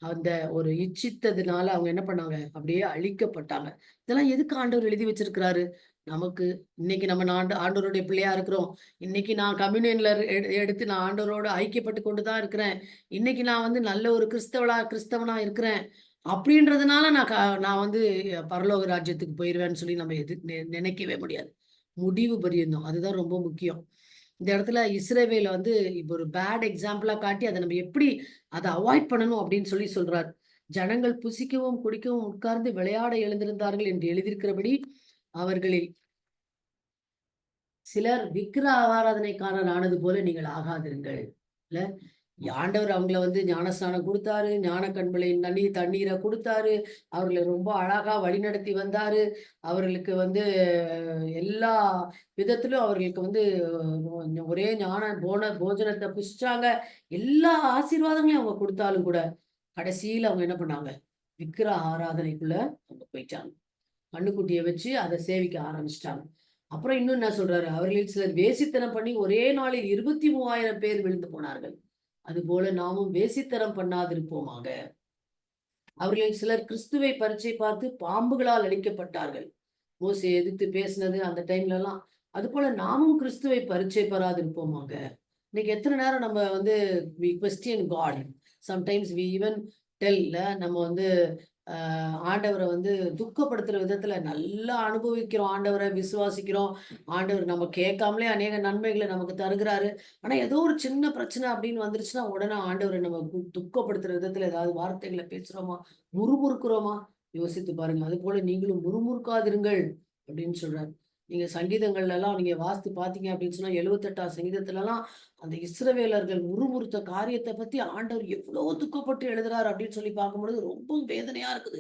அந்த ஒரு இச்சித்ததுனால அவங்க என்ன பண்ணாங்க, அப்படியே அழிக்கப்பட்டாங்க. இதெல்லாம் எதுக்கு ஆண்டவர் எழுதி வச்சிருக்கிறாரு? நமக்கு இன்னைக்கு நம்ம ஆண்டவருடைய பிள்ளையா இருக்கிறோம். இன்னைக்கு நான் கம்யூனியன்ல எடுத்து நான் ஆண்டவரோட ஐக்கியப்பட்டு கொண்டு தான் இருக்கிறேன். இன்னைக்கு நான் வந்து நல்ல ஒரு கிறிஸ்தவனா இருக்கிறேன். அப்படின்றதுனால நான் வந்து பரலோக ராஜ்யத்துக்கு போயிருவேன்னு சொல்லி நம்ம நினைக்கவே முடியாது. முடிவு பரியந்தம். அதுதான் ரொம்ப முக்கியம். இந்த இடத்துல இஸ்ரவேல வந்து இப்ப ஒரு பேட் எக்ஸாம்பிளா காட்டி அதை நம்ம எப்படி அதை அவாய்ட் பண்ணணும் அப்படின்னு சொல்லி சொல்றாரு. ஜனங்கள் புசிக்கவும் குடிக்கவும் உட்கார்ந்து விளையாட எழுந்திருந்தார்கள் என்று எழுதியிருக்கிறபடி அவர்களில் சிலர் விக்கிர ஆராதனைக்காரர் ஆனது போல நீங்கள் ஆகாதிருங்கள். இல்ல, ஆண்டவர் அவங்கள வந்து ஞானஸ்நானம் கொடுத்தாரு, ஞான கண்மலையின் தண்ணீரை கொடுத்தாரு, அவர்களை ரொம்ப அழகா வழிநடத்தி வந்தாரு. அவர்களுக்கு வந்து எல்லா விதத்திலும் அவர்களுக்கு வந்து ஒரே ஞான போஜனத்தை புசிச்சாங்க. எல்லா ஆசீர்வாதங்களையும் அவங்க கொடுத்தாலும் கூட கடைசியில அவங்க என்ன பண்ணாங்க? விக்கிர ஆராதனைக்குள்ள அவங்க போயிட்டாங்க. கண்ணுக்குட்டியை வச்சு அதை சேவிக்க ஆரம்பிச்சிட்டாங்க. அப்புறம் இன்னும் என்ன சொல்றாரு? அவர்களில் சிலர் வேசித்தனம் பண்ணி ஒரே நாளில் 23,000 பேர் விழுந்து போனார்கள். அதுபோல நாமும் வேசித்தனம் பண்ணாதிருப்போமாக. அவர்களில் சிலர் கிறிஸ்துவை பரீட்சை பார்த்து பாம்புகளால் அடிக்கப்பட்டார்கள். மோசே எதிர்த்து பேசினது அந்த டைம்ல எல்லாம். அதுபோல நாமும் கிறிஸ்துவை பரீட்சை பெறாதிருப்போமாக. இன்னைக்கு எத்தனை நேரம் நம்ம வந்து we question God. Sometimes we even tell நம்ம வந்து ஆண்டவரை வந்து துக்கப்படுத்துற விதத்துல நல்லா அனுபவிக்கிறோம், ஆண்டவரை விசுவாசிக்கிறோம், ஆண்டவர் நம்ம கேட்காமலே அநேக நன்மைகளை நமக்கு தருகிறாரு. ஆனா ஏதோ ஒரு சின்ன பிரச்சனை அப்படின்னு வந்துருச்சுன்னா உடனே ஆண்டவரை நம்ம துக்கப்படுத்துற விதத்துல ஏதாவது வார்த்தைகளை பேசுறோமா, முறுமுறுக்கிறோமா? யோசித்து பாருங்க. அது போல நீங்களும் முறுமுறுக்காதிருங்கள் அப்படின்னு சொல்றாரு. நீங்க சங்கீதங்கள்ல எல்லாம் நீங்க வாசித்து பாத்தீங்க அப்படின்னு சொன்னா 78ஆம் சங்கீதத்துல எல்லாம் அந்த இஸ்ரவேலர்கள் முறுமுறுத்த காரியத்தை பத்தி ஆண்டவர் எவ்வளவு துக்கப்பட்டு எழுதுறாரு அப்படின்னு சொல்லி பார்க்கும்பொழுது ரொம்ப வேதனையா இருக்குது.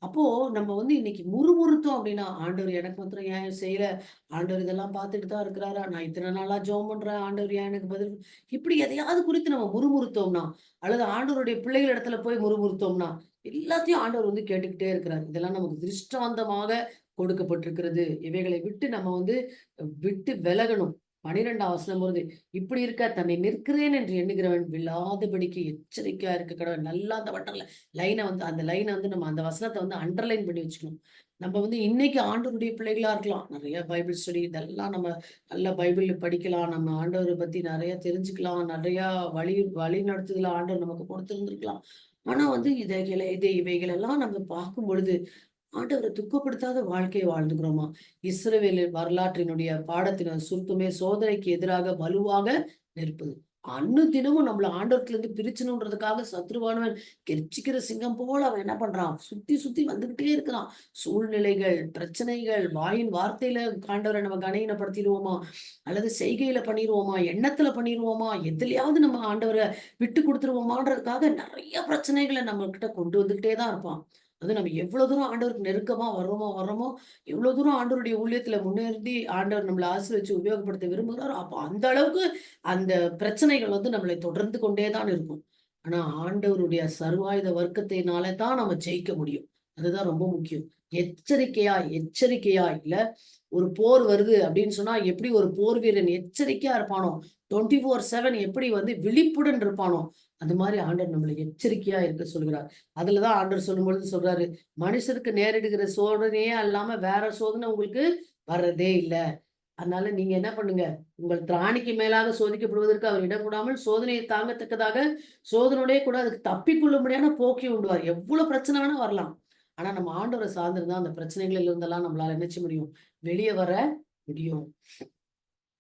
அப்போ நம்ம வந்து இன்னைக்கு முறுமுறுத்தோம் அப்படின்னா, ஆண்டவர் எனக்கு மாத்திரம் ஏன் செய்யல? ஆண்டவர் இதெல்லாம் பார்த்துட்டு தான் இருக்கிறாரா? நான் இத்தனை நாளா ஜெபம் பண்றேன். ஆண்டவர் ஏன் எனக்கு பதில் இப்படி எதையாவது குறித்து நம்ம முறுமுறுத்தோம்னா, அல்லது ஆண்டவருடைய பிள்ளைகள் இடத்துல போய் முறுமுறுத்தோம்னா, எல்லாத்தையும் ஆண்டவர் வந்து கேட்டுக்கிட்டே இருக்கிறார். இதெல்லாம் நமக்கு திருஷ்டாந்தமாக கொடுக்கப்பட்டிருக்கிறது. இவைகளை விட்டு நம்ம வந்து விட்டு விலகணும். 12ஆம் வசனம் வருது. இப்படி இருக்க தன்னை நிற்கிறேன் என்று எண்ணுகிறவன் விழாதபடிக்கு எச்சரிக்கையா இருக்க கடவன். நல்லா அந்த பட்டன்ல அந்த லைனை வந்து நம்ம அந்த வசனத்தை வந்து அண்டர்லைன் பண்ணி வச்சுக்கணும். நம்ம வந்து இன்னைக்கு ஆண்டவருடைய பிள்ளைகளா இருக்கலாம். நிறைய பைபிள் ஸ்டடி இதெல்லாம் நம்ம நல்ல பைபிள் படிக்கலாம். நம்ம ஆண்டவரை பத்தி நிறைய தெரிஞ்சுக்கலாம். நிறைய வழி வழி நடத்துதல ஆண்டவர் நமக்கு கொடுத்திருந்திருக்கலாம். ஆனா வந்து இவைகளெல்லாம் நம்ம பார்க்கும் பொழுது ஆண்டவரை துக்கப்படுத்தாத வாழ்க்கையை வாழ்ந்துக்கிறோமா? இஸ்ரவேல் வரலாற்றினுடைய பாடத்தின் சுருக்கமே சோதனைக்கு எதிராக வலுவாக நிற்பது. தினமும் நம்மள ஆண்டவரத்துல இருந்து பிரிச்சணுன்றதுக்காக சத்ருவானவன் கெர்ச்சிக்கிற சிங்கம் போல அவன் என்ன பண்றான்? சுத்தி சுத்தி வந்துகிட்டே இருக்கிறான். சூழ்நிலைகள், பிரச்சனைகள், வாயின் வார்த்தையில ஆண்டவரை நம்ம கனவீனப்படுத்திடுவோமா? அல்லது செய்கையில பண்ணிருவோமா? எண்ணத்துல பண்ணிருவோமா? எதுலயாவது நம்ம ஆண்டவரை விட்டு கொடுத்துருவோமான்றதுக்காக நிறைய பிரச்சனைகளை நம்ம கிட்ட கொண்டு வந்துகிட்டே தான் இருப்பான். அது நம்ம எவ்வளவு தூரம் ஆண்டவருக்கு நெருக்கமா வர்றோமோ, எவ்வளவு தூரம் ஆண்டவருடைய ஊழியத்துல முன்னேறி ஆண்டவர் நம்மள ஆசீர்வதிச்சு உபயோகப்படுத்த விரும்புகிறாரோ, அப்ப அந்த அளவுக்கு அந்த பிரச்சனைகள் வந்து நம்மளை தொடர்ந்து கொண்டே தான் இருக்கும். ஆனா ஆண்டவருடைய சர்வாயுத வர்க்கத்தினால தான் நம்ம ஜெயிக்க முடியும். அதுதான் ரொம்ப முக்கியம். எச்சரிக்கையா இல்ல ஒரு போர் வருது அப்படின்னு சொன்னா எப்படி ஒரு போர் வீரன் எச்சரிக்கையா இருப்பானோ, 24/7 எப்படி வந்து விழிப்புடன் இருப்பானோ, அது மாரி ஆண்டவர் நம்மள எச்சரிக்கையா இருக்க சொல்கிறார். அதுலதான் ஆண்டவர் சொல்லும்பொழுது சொல்றாரு, மனுஷருக்கு நேரிடுகிற சோதனையே அல்லாம வேற சோதனை உங்களுக்கு வர்றதே இல்ல. அதனால நீங்க என்ன பண்ணுங்க, உங்கள் திராணிக்கு மேலாக சோதிக்கப்படுவதற்கு அவர் இடம் கொடாமல் சோதனையை தாங்கத்தக்கதாக சோதனையோடே கூட அதுக்கு தப்பிக்கொள்ளும்படியான போக்கை உண்டுவார். எவ்வளவு பிரச்சனை வேணா வரலாம். ஆனா நம்ம ஆண்டவரை சார்ந்திருந்தா அந்த பிரச்சனைகள்ல இருந்தெல்லாம் நம்மளால என்ன செய்ய முடியும்? வெளிய வர முடியும்.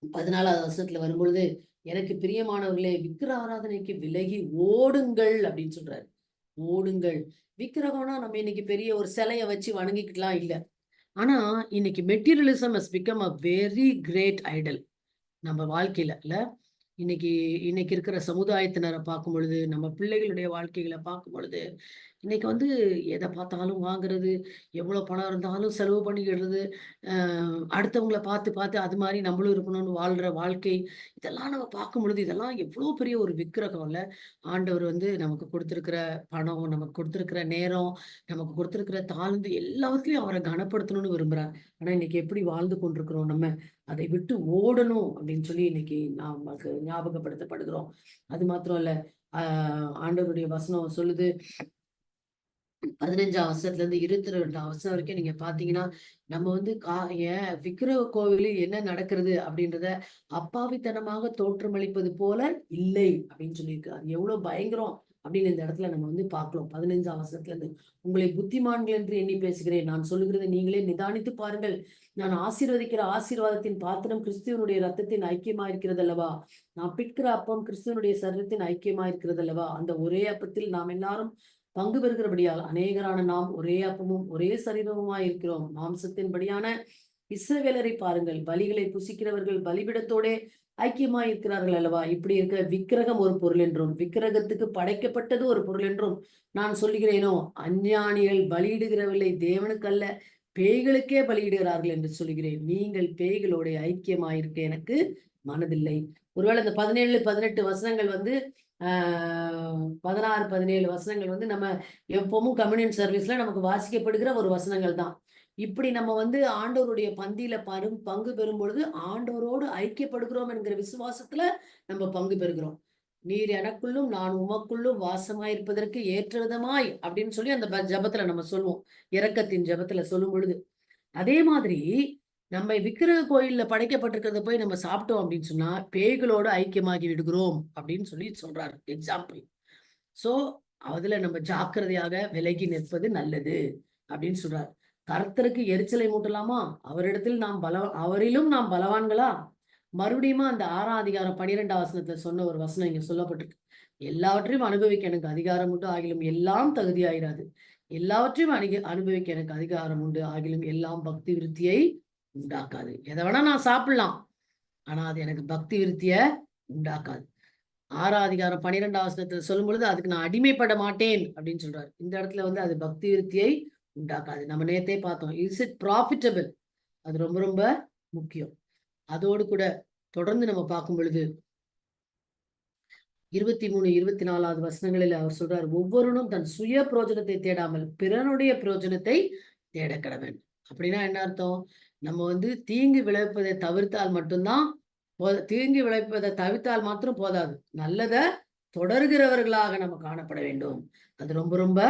14வது வசனத்துல வரும்பொழுது, எனக்கு பிரியமானவர்களே விக்கிர ஆராதனைக்கு விலகி ஓடுங்கள் அப்படின்னு சொல்றாரு. ஓடுங்கள். விக்கிரகம்னா நம்ம இன்னைக்கு பெரிய ஒரு சிலைய வச்சு வணங்கிக்கிட்டுலாம் இல்ல. ஆனா இன்னைக்கு materialism has become a very great idol நம்ம வாழ்க்கையில இல்ல. இன்னைக்கு இன்னைக்கு இருக்கிற சமுதாயத்தினரை பார்க்கும் பொழுது, நம்ம பிள்ளைகளுடைய வாழ்க்கைகளை பார்க்கும் பொழுது, இன்னைக்கு வந்து எத பார்த்தாலும் வாங்குறது, எவ்வளோ பணம் இருந்தாலும் செலவு பண்ணிக்கிடுறது, அடுத்தவங்கள பார்த்து பார்த்து அது மாரி நம்மளும் இருக்கணும்னு வாழ்ற வாழ்க்கை, இதெல்லாம் நம்ம பார்க்கும் பொழுது, இதெல்லாம் எவ்வளோ பெரிய ஒரு விக்கிரகம் இல்ல. ஆண்டவர் வந்து நமக்கு குடுத்திருக்கிற பணம், நமக்கு குடுத்திருக்கிற நேரம், நமக்கு குடுத்திருக்கிற தாழ்ந்து எல்லாத்துலயும் அவர கனப்படுத்தணும்னு விரும்புறார். ஆனா இன்னைக்கு எப்படி வாழ்ந்து கொண்டிருக்கிறோம் நம்ம? அதை விட்டு ஓடணும் அப்படின்னு சொல்லி இன்னைக்கு நமக்கு ஞாபகப்படுத்தப்படுகிறோம். அது மாத்திரம் இல்ல, ஆ ஆண்டவருடைய வசனம் சொல்லுது 15ஆம் வசனத்துல இருந்து 22ஆம் வசனம் வரைக்கும் நீங்க பாத்தீங்கன்னா, நம்ம வந்து ஏன் விக்கிரக கோவிலில் என்ன நடக்கிறது அப்படின்றத அப்பாவித்தனமாக தோற்றமளிப்பது போல இல்லை அப்படின்னு சொல்லியிருக்காரு. எவ்வளவு பயங்கரம் அப்படின்னு இந்த இடத்துல நம்ம வந்து பார்க்கிறோம். 15ஆம் வசனத்துல இருந்து உங்களை புத்திமான்கள் என்று எண்ணி பேசுகிறேன். நான் சொல்லுகிறதை நீங்களே நிதானித்து பாருங்கள். நான் ஆசீர்வதிக்கிற ஆசீர்வாதத்தின் பாத்திரம் கிறிஸ்துவனுடைய ரத்தத்தின் ஐக்கியமா இருக்கிறது அல்லவா? நான் பிட்கிற அப்பம் கிறிஸ்துவனுடைய சரீரத்தின் ஐக்கியமா இருக்கிறது அல்லவா? அந்த ஒரே அப்பத்தில் நாம் எல்லாரும் பங்கு பெறுகிறபடியால் அநேகரான நாம் ஒரே அப்பமும் ஒரே சரீரமுமாய் இருக்கிறோம். மாம்சத்தின்படியான இஸ்ரவேலரை பாருங்கள், பலிகளை புசிக்கிறவர்கள் பலிபிடத்தோட ஐக்கியமாய் இருக்கிறார்கள் அல்லவா? இப்படி இருக்க விக்கிரகம் ஒரு பொருள் என்றும் விக்கிரகத்துக்கு படைக்கப்பட்டது ஒரு பொருள் என்றும் நான் சொல்லுகிறேனோ? அஞ்ஞானிகள் பலியிடுகிறவில்லை, தேவனுக்கு அல்ல, பேய்களுக்கே பலியிடுகிறார்கள் என்று சொல்கிறேன். நீங்கள் பேய்களோட ஐக்கியமாயிருக்க எனக்கு மனதில்லை. ஒருவேளை இந்த 17 18 வசனங்கள் வந்து 16 17 வசனங்கள் வந்து நம்ம எப்பவும் கம்யூனியன் சர்வீஸ்ல நமக்கு வாசிக்கப்படுகிற ஒரு வசனங்கள் தான். இப்படி நம்ம வந்து ஆண்டவருடைய பந்தியில பங்கு பெறும் பொழுது ஆண்டவரோடு ஐக்கியப்படுகிறோம் என்கிற விசுவாசத்துல நம்ம பங்கு பெறுகிறோம். நீர் எனக்குள்ளும் நான் உமக்குள்ளும் வாசமாயிருப்பதற்கு ஏற்ற விதமாய் அப்படின்னு சொல்லி அந்த ஜபத்துல நம்ம சொல்லுவோம். இரக்கத்தின் ஜபத்துல சொல்லும் பொழுது அதே மாதிரி நம்ம விக்கிரக கோயில்ல படைக்கப்பட்டிருக்கிறத போய் நம்ம சாப்பிட்டோம் அப்படின்னு சொன்னா பேய்களோடு ஐக்கியமாகி விடுகிறோம் அப்படின்னு சொல்லி சொல்றாரு எக்ஸாம்பிள். சோ அதுல நம்ம ஜாக்கிரதையாக விலகி நிற்பது நல்லது அப்படின்னு சொல்றாரு. கர்த்தருக்கு எரிச்சலை மூட்டலாமா? அவரிலும் நாம் பலவான்களா? மறுபடியும் அந்த 6ஆம் அதிகாரம் 12ஆம் வசனத்துல சொன்ன ஒரு வசனம் இங்க சொல்லப்பட்டிருக்கு. எல்லாவற்றையும் அனுபவிக்க எனக்கு அதிகாரம் உண்டு, ஆகிலும் எல்லாம் தகுதியாயிராது. எல்லாவற்றையும் அனுபவிக்க எனக்கு அதிகாரம் உண்டு, ஆகிலும் எல்லாம் பக்தி விருத்தியை உண்டாக்காது. எதை வேணா நான் சாப்பிடலாம், ஆனா அது எனக்கு பக்தி விருத்திய உண்டாக்காது. 6ஆம் அதிகாரம் 12ஆம் வசனத்துல சொல்லும் பொழுது அதுக்கு நான் அடிமைப்பட மாட்டேன் அப்படின்னு சொல்றாரு. இந்த இடத்துல வந்து அது பக்தி விருத்தியை உண்டாக்காது. நம்ம நேத்தே பார்த்தோம், இஸ் இட் ப்ராஃபிட்டபிள்? அது ரொம்ப ரொம்ப முக்கியம். அதோடு கூட தொடர்ந்து நம்ம பார்க்கும் பொழுது 23 24வது வசனங்களில் அவர் சொல்றார், ஒவ்வொருவனும் தன் சுய பிரயோஜனத்தை தேடாமல் பிறனுடைய பிரயோஜனத்தை தேட கடவன். அப்படின்னா என்ன அர்த்தம்? நம்ம வந்து தீங்கு விளைவிப்பதை தவிர்த்தால் மட்டும்தான் தீங்கு விளைவிப்பதை தவிர்த்தால் மாத்திரம் போதாது, நல்லத தொடர்கிறவர்களாக நம்ம காணப்பட வேண்டும். அது ரொம்ப ரொம்ப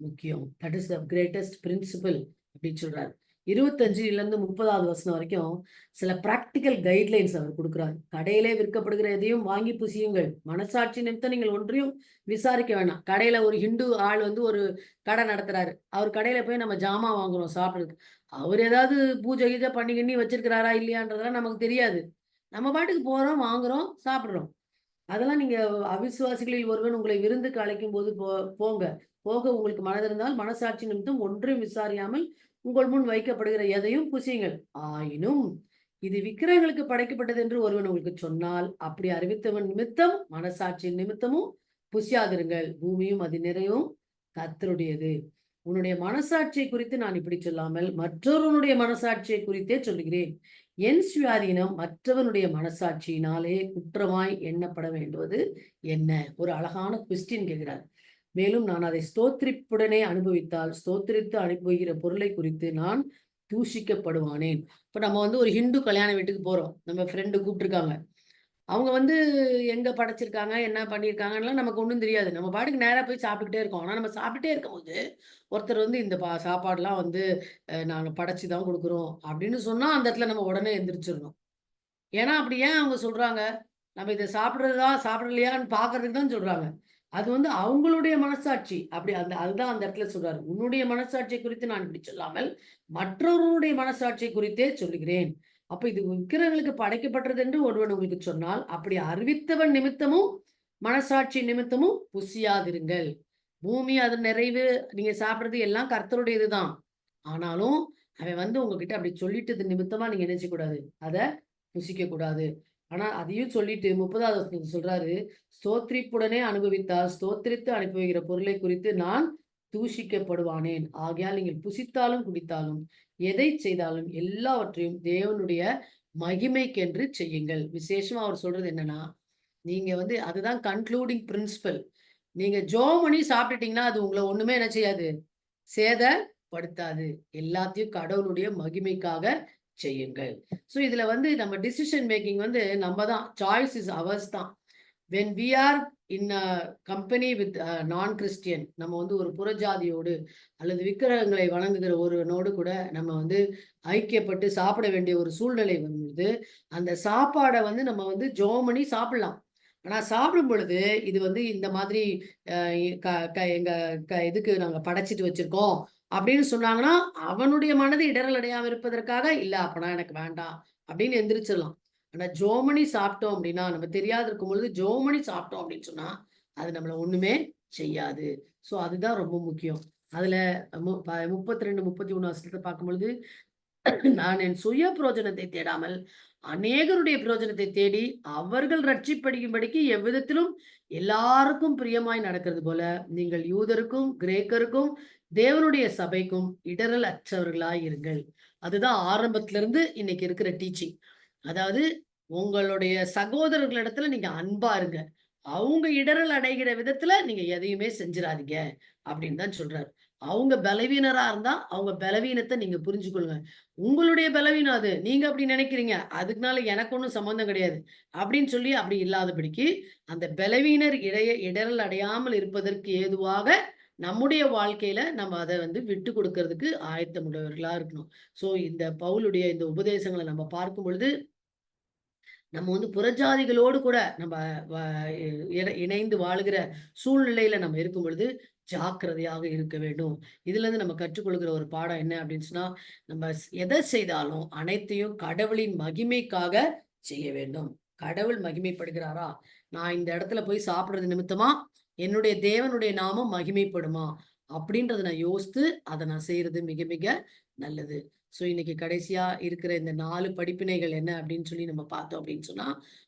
முக்கியம். That is the greatest principle அப்படின்னு சொல்றாரு. 25லிருந்து 30வது வசனம் வரைக்கும் சில பிராக்டிக்கல் கைட்லைன்ஸ் அவர் கொடுக்குறாரு. கடையிலே விற்கப்படுகிற எதையும் வாங்கி புசியுங்கள், மனசாட்சி நிமித்தம் நீங்கள் ஒன்றையும் விசாரிக்க வேணாம். கடையில ஒரு ஹிந்து ஆள் வந்து ஒரு கடை நடத்துறாரு. அவர் கடையில போய் நம்ம ஜாமான் வாங்குறோம் சாப்பிடுறதுக்கு. அவர் ஏதாவது பூஜை கீஜை பண்ணி கிண்ணி வச்சிருக்கிறாரா இல்லையான்றதெல்லாம் நமக்கு தெரியாது. நம்ம பாட்டுக்கு போறோம், வாங்குறோம், சாப்பிடுறோம். அதெல்லாம் நீங்க அவிசுவாசிகளில் ஒருவன் உங்களை விருந்துக்கு அழைக்கும் போது போங்க. போக உங்களுக்கு மனதிருந்தால் மனசாட்சி நிமித்தம் ஒன்றையும் விசாரியாமல் உங்கள் முன் வைக்கப்படுகிற எதையும் புசியுங்கள். ஆயினும் இது விக்கிரகங்களுக்கு படைக்கப்பட்டது என்று ஒருவன் உங்களுக்கு சொன்னால் அப்படி அறிவித்தவன் நிமித்தம் மனசாட்சி நிமித்தமும் புசியாதிருங்கள். பூமியும் அது நிறையும் கர்த்தருடையது. உன்னுடைய மனசாட்சியை குறித்து நான் இப்படி சொல்லாமல் மற்றொருவனுடைய மனசாட்சியை குறித்தே சொல்லுகிறேன். என் சுயாதீனம் மற்றவனுடைய மனசாட்சியினாலே குற்றமாய் எண்ணப்பட வேண்டுவது என்ன? ஒரு அழகான குவெஸ்டின் கேட்கிறார். மேலும் நான் அதை ஸ்தோத்திரிப்புடனே அனுபவித்தால் ஸ்தோத்திரித்து அனுப்புகிற பொருளை குறித்து நான் தூஷிக்கப்படுவானேன். இப்ப நம்ம வந்து ஒரு ஹிந்து கல்யாண வீட்டுக்கு போறோம், நம்ம ஃப்ரெண்டு கூப்பிட்டுருக்காங்க. அவங்க வந்து எங்க படைச்சிருக்காங்க, என்ன பண்ணியிருக்காங்கலாம் நமக்கு ஒன்றும் தெரியாது. நம்ம பாட்டுக்கு நேரா போய் சாப்பிட்டுக்கிட்டே இருக்கோம். ஆனா நம்ம சாப்பிட்டுட்டே இருக்கும்போது ஒருத்தர் வந்து இந்த சாப்பாடுலாம் வந்து நாங்க படைச்சு தான் கொடுக்குறோம் அப்படின்னு சொன்னா அந்த இடத்துல நம்ம உடனே எந்திரிச்சிடணும். ஏன்னா அப்படி ஏன் அவங்க சொல்றாங்க? நம்ம இதை சாப்பிடுறதா சாப்பிடலையான்னு பாக்குறதுக்கு தான் சொல்றாங்க. அது வந்து அவங்களுடைய மனசாட்சி. அப்படி அதுதான் அந்த இடத்துல சொல்றாரு. உன்னுடைய மனசாட்சியை குறித்து நான் இப்படி சொல்லாமல் மற்றவர்களுடைய மனசாட்சியை குறித்தே சொல்லுகிறேன். அப்ப இது விக்கிரகங்களுக்கு படைக்கப்பட்டது என்று ஒருவன் உங்களுக்கு சொன்னால் அப்படி அறிவித்தவன் நிமித்தமும் மனசாட்சி நிமித்தமும் புசியாதிருங்கள். பூமி அது நிறைவு, நீங்க சாப்பிடுறது எல்லாம் கர்த்தருடையதுதான். ஆனாலும் அவன் வந்து உங்ககிட்ட அப்படி சொல்லிட்டது நிமித்தமா நீங்க நினைச்ச கூடாது, அத புசிக்க கூடாது. ஆனா அதையும் சொல்லிட்டு 30வது வசனத்துல சொல்றாரு, ஸ்தோத்திரிப்புடனே அனுபவித்தால் ஸ்தோத்திரித்து அனுப்புகிற பொருளை குறித்து நான் தூஷிக்கப்படுவானேன். ஆகையால் நீங்கள் புசித்தாலும் குடித்தாலும் எதை செய்தாலும் எல்லாவற்றையும் தேவனுடைய மகிமைக்கென்று செய்யுங்கள். விசேஷமா அவர் சொல்றது என்னன்னா, நீங்க வந்து அதுதான் கன்க்ளூடிங் பிரின்சிபல். நீங்க ஜெபம் பண்ணி சாப்பிட்டுட்டீங்கன்னா அது உங்களை ஒண்ணுமே என்ன செய்யாது, சேதப்படுத்தாது. எல்லாத்தையும் கடவுளுடைய மகிமைக்காக செய்யுங்கள். சோ இதுல வந்து நம்ம டிசிஷன் மேக்கிங் வந்து நம்ம தான், சாய்ஸ் இஸ் அவர்ஸ் தான். when we are in a company with நான் கிறிஸ்டியன், நம்ம வந்து ஒரு புறஜாதியோடு அல்லது விக்கிரகங்களை வணங்குகிற ஒருவனோடு கூட நம்ம வந்து ஐக்கியப்பட்டு சாப்பிட வேண்டிய ஒரு சூழ்நிலை வரும்பொழுது அந்த சாப்பாடை வந்து நம்ம வந்து ஜெபம் பண்ணி சாப்பிடலாம். ஆனா சாப்பிடும் பொழுது இது வந்து இந்த மாதிரி எங்க இதுக்கு நாங்க படைச்சிட்டு வச்சிருக்கோம் அப்படின்னு சொன்னாங்கன்னா அவனுடைய மனதை இடரல் அடையாம இருப்பதற்காக இல்ல அப்பனா எனக்கு வேண்டாம் அப்படின்னு எந்திரிச்சிடலாம். ஆனா ஜோமணி சாப்பிட்டோம் அப்படின்னா, நம்ம தெரியாது இருக்கும் பொழுது ஜோமணி சாப்பிட்டோம் அப்படின்னு சொன்னா அது நம்மள ஒண்ணுமே செய்யாது. சோ அதுதான் ரொம்ப முக்கியம். அதுல 32 33 வருஷத்தை பார்க்கும் பொழுது நான் என் சுய பிரயோஜனத்தை தேடாமல் அநேகருடைய பிரயோஜனத்தை தேடி அவர்கள் ரட்சிப்படையும்படிக்கு எவ்விதத்திலும் எல்லாருக்கும் பிரியமாய் நடக்கிறது போல நீங்கள் யூதருக்கும் கிரேக்கருக்கும் தேவனுடைய சபைக்கும் இடரல் அற்றவர்களாய் இருங்கள். அதுதான் ஆரம்பத்திலிருந்து இன்னைக்கு இருக்கிற டீச்சிங். அதாவது உங்களுடைய சகோதரர்களிடத்துல நீங்க அன்பா இருங்க. அவங்க இடரல் அடைகிற விதத்துல நீங்க எதையுமே செஞ்சிடாதீங்க அப்படின்னு தான் சொல்றாரு. அவங்க பலவீனரா இருந்தா அவங்க பலவீனத்தை நீங்க புரிஞ்சுக்கொள்ளுங்க. உங்களுடைய பலவீனம் அது. நீங்க அப்படி நினைக்கிறீங்க. அதுக்குனால எனக்கு ஒண்ணும் சம்மந்தம் கிடையாது. அப்படின்னு சொல்லி அப்படி இல்லாதபடிக்கு அந்த பலவீனர் இடரல் அடையாமல் இருப்பதற்கு ஏதுவாக நம்முடைய வாழ்க்கையில நம்ம அத வந்து விட்டு கொடுக்கறதுக்கு ஆயத்தமுடையவர்களா இருக்கணும். சோ இந்த பவுலுடைய இந்த உபதேசங்கள நம்ம பார்க்கும் பொழுது நம்ம வந்து புறஜாதிகளோடு கூட நம்ம வ இணைந்து வாழுகிற சூழ்நிலையில நம்ம இருக்கும் பொழுது ஜாக்கிரதையாக இருக்க வேண்டும். இதுல இருந்து நம்ம கற்றுக்கொள்கிற ஒரு பாடம் என்ன அப்படின்னு சொன்னா, நம்ம எதை செய்தாலும் அனைத்தையும் கடவுளின் மகிமைக்காக செய்ய வேண்டும். கடவுள் மகிமைப்படுகிறாரா? நான் இந்த இடத்துல போய் சாப்பிடுறது நிமித்தமா என்னுடைய தேவனுடைய நாமம் மகிமைப்படுமா? அப்படின்றத நான் யோசித்து அதை நான் செய்யறது மிக மிக நல்லது. இன்னைக்கு கடைசியா இருக்கிற இந்த 4 படிப்பினைகள் என்ன அப்படின்னு சொல்லி நம்ம பார்த்தோம் அப்படின்னு சொன்னா,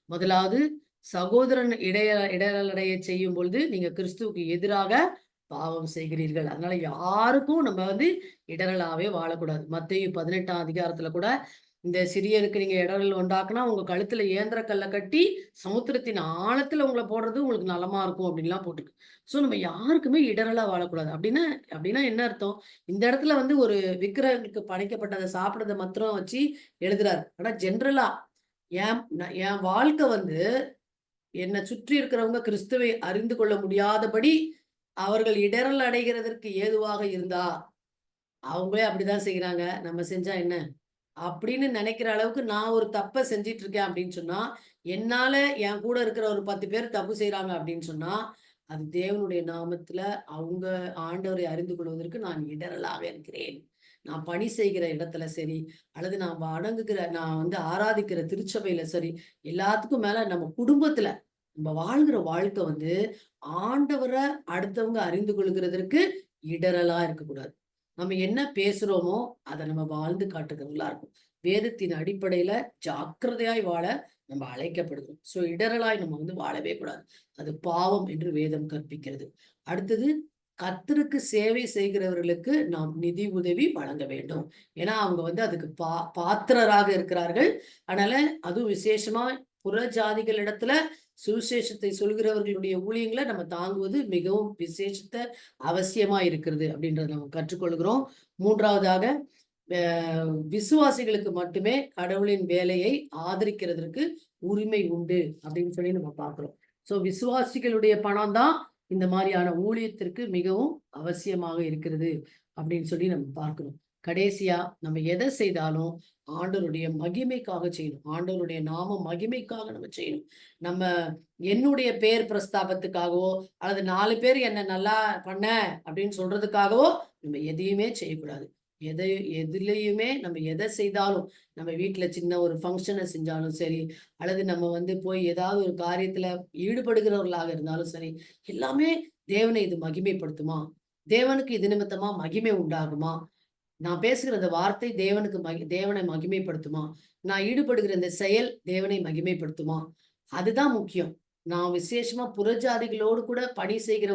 முதலாவது சகோதரன் இடரலடைய செய்யும் பொழுது நீங்க கிறிஸ்துவுக்கு எதிராக பாவம் செய்கிறீர்கள். அதனால யாருக்கும் நம்ம வந்து இடரலாவே வாழக்கூடாது. மத்தேயு 18ஆம் அதிகாரத்துல கூட இந்த சிறியருக்கு நீங்க இடரல் உண்டாக்குனா உங்க கழுத்துல ஏந்திர கல்ல கட்டி சமுத்திரத்தின் ஆழத்துல உங்களை போடுறது உங்களுக்கு நலமா இருக்கும் அப்படின்லாம் போட்டிருக்கு. நம்ம யாருக்குமே இடரலா வாழக்கூடாது. அப்படின்னா அப்படின்னா என்ன அர்த்தம்? இந்த இடத்துல வந்து ஒரு விக்கிரகங்களுக்கு படைக்கப்பட்டதை சாப்பிடுறத மாத்திரம் வச்சு எழுதுறாரு. ஆனா ஜென்ரலா என் வாழ்க்கை வந்து என்னை சுற்றி இருக்கிறவங்க கிறிஸ்துவை அறிந்து கொள்ள முடியாதபடி அவர்கள் இடரல் அடைகிறதற்கு ஏதுவாக இருந்தா அவங்களே அப்படிதான் செய்யறாங்க. நம்ம செஞ்சா என்ன? அப்படின்னு நினைக்கிற அளவுக்கு நான் ஒரு தப்ப செஞ்சுட்டு இருக்கேன் அப்படின்னு சொன்னா, என்னால என் கூட இருக்கிற ஒரு 10 பேர் தப்பு செய்றாங்க அப்படின்னு சொன்னா, அது தேவனுடைய நாமத்துல அவங்க ஆண்டவரை அறிந்து கொள்வதற்கு நான் இடரலாக இருக்கிறேன். நான் பணி செய்கிற இடத்துல சரி, அல்லது நான் வந்து ஆராதிக்கிற திருச்சபையில சரி, எல்லாத்துக்கும் மேல நம்ம குடும்பத்துல நம்ம வாழ்கிற வாழ்க்கை வந்து ஆண்டவர அடுத்தவங்க அறிந்து கொள்கிறதற்கு இடரலா இருக்கக்கூடாது. நம்ம என்ன பேசுறோமோ அதை நம்ம வாழ்ந்து காட்டுகிறவங்களா இருக்கும். வேதத்தின் அடிப்படையில ஜாக்கிரதையாய் வாழ நம்ம அழைக்கப்படுகிறோம். இடரலாய் நம்ம வந்து வாழவே கூடாது. அது பாவம் என்று வேதம் கற்பிக்கிறது. அடுத்தது கர்த்தருக்கு சேவை செய்கிறவர்களுக்கு நாம் நிதி உதவி வழங்க வேண்டும். ஏன்னா அவங்க வந்து அதுக்கு பாத்திரராக இருக்கிறார்கள். அதனால அதுவும் விசேஷமா புற ஜாதிகளிடத்துல சுவிசேஷத்தை சொல்கிறவர்களுடைய ஊழியங்களை நம்ம தாங்குவது மிகவும் விசேஷத்த அவசியமா இருக்கிறது அப்படின்றத நம்ம கற்றுக்கொள்கிறோம். மூன்றாவதாக விசுவாசிகளுக்கு மட்டுமே கடவுளின் வேலையை ஆதரிக்கிறதற்கு உரிமை உண்டு அப்படின்னு சொல்லி நம்ம பார்க்கிறோம். விசுவாசிகளுடைய பணம் தான் இந்த மாதிரியான ஊழியத்திற்கு மிகவும் அவசியமாக இருக்கிறது அப்படின்னு சொல்லி நம்ம பார்க்கிறோம். கடைசியா நம்ம எதை செய்தாலும் ஆண்டவருடைய மகிமைக்காக செய்யணும். ஆண்டவருடைய நாம மகிமைக்காக நம்ம செய்யணும். நம்ம என்னுடைய பேர் பிரஸ்தாபத்துக்காகவோ அல்லது 4 பேர் என்ன நல்லா பண்ண அப்படின்னு சொல்றதுக்காகவோ நம்ம எதையுமே செய்யக்கூடாது. எதுலயுமே நம்ம எதை செய்தாலும் நம்ம வீட்டுல சின்ன ஒரு ஃபங்க்ஷனை செஞ்சாலும் சரி, அல்லது நம்ம வந்து போய் ஏதாவது ஒரு காரியத்துல ஈடுபடுகிறவர்களாக இருந்தாலும் சரி, எல்லாமே தேவனை இது மகிமைப்படுத்துமா? தேவனுக்கு இது நிமித்தமா மகிமை உண்டாகுமா? நான் பேசுகிற இந்த வார்த்தை தேவனை மகிமைப்படுத்துமா? நான் ஈடுபடுகிற இந்த செயல் தேவனை மகிமைப்படுத்துமா? அதுதான் முக்கியம். நான் விசேஷமா புறஜாதிகளோடு கூட பணி செய்கிற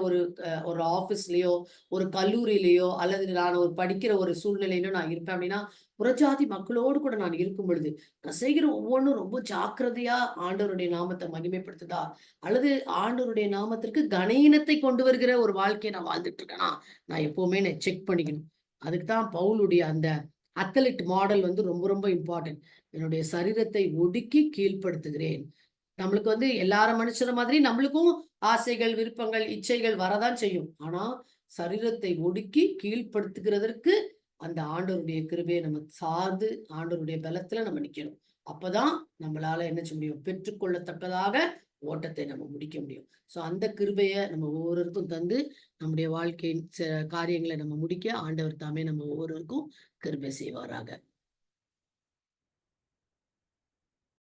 ஒரு ஆபீஸ்லயோ, ஒரு கல்லூரியிலயோ, அல்லது நான் ஒரு படிக்கிற ஒரு சூழ்நிலையிலோ நான் இருப்பேன் அப்படின்னா, புறஜாதி மக்களோடு கூட நான் இருக்கும் பொழுது, நான் செய்கிற ஒவ்வொன்றும் ரொம்ப ஜாக்கிரதையா ஆண்டவருடைய நாமத்தை மகிமைப்படுத்துதா? அல்லது ஆண்டவருடைய நாமத்திற்கு கனஈனத்தை கொண்டு வருகிற ஒரு வாழ்க்கையை நான் வாழ்ந்துட்டு இருக்கேனா? நான் எப்பவுமே நான் செக் பண்ணிக்கணும். அதுக்கு தான் பவுலுடைய அந்த அத்லெட் மாடல் வந்து ரொம்ப ரொம்ப இம்பார்ட்டன்ட். என்னுடைய சரீரத்தை ஒடுக்கி கீழ்ப்படுத்துகிறேன். நம்மளுக்கு வந்து எல்லாரும் மனுஷர மாதிரி நம்மளுக்கும் ஆசைகள், விருப்பங்கள், இச்சைகள் வரதான் செய்யும். ஆனா சரீரத்தை ஒடுக்கி கீழ்ப்படுத்துகிறதற்கு அந்த ஆண்டவருடைய கிருபையை நம்ம சார்ந்து ஆண்டவருடைய பலத்துல நம்ம நிக்கணும். அப்பதான் நம்மளால என்ன செய்ய முடியும்? பெற்றுக்கொள்ளத்தக்கதாக ஓட்டத்தை நம்ம முடிக்க முடியும். அந்த கிருபைய நம்ம ஒவ்வொருவருக்கும் தந்து நம்முடைய வாழ்க்கையின் காரியங்களை நம்ம முடிக்க ஆண்டவர் தாமே நம்ம ஒவ்வொருவருக்கும் கிருபை செய்வாராக.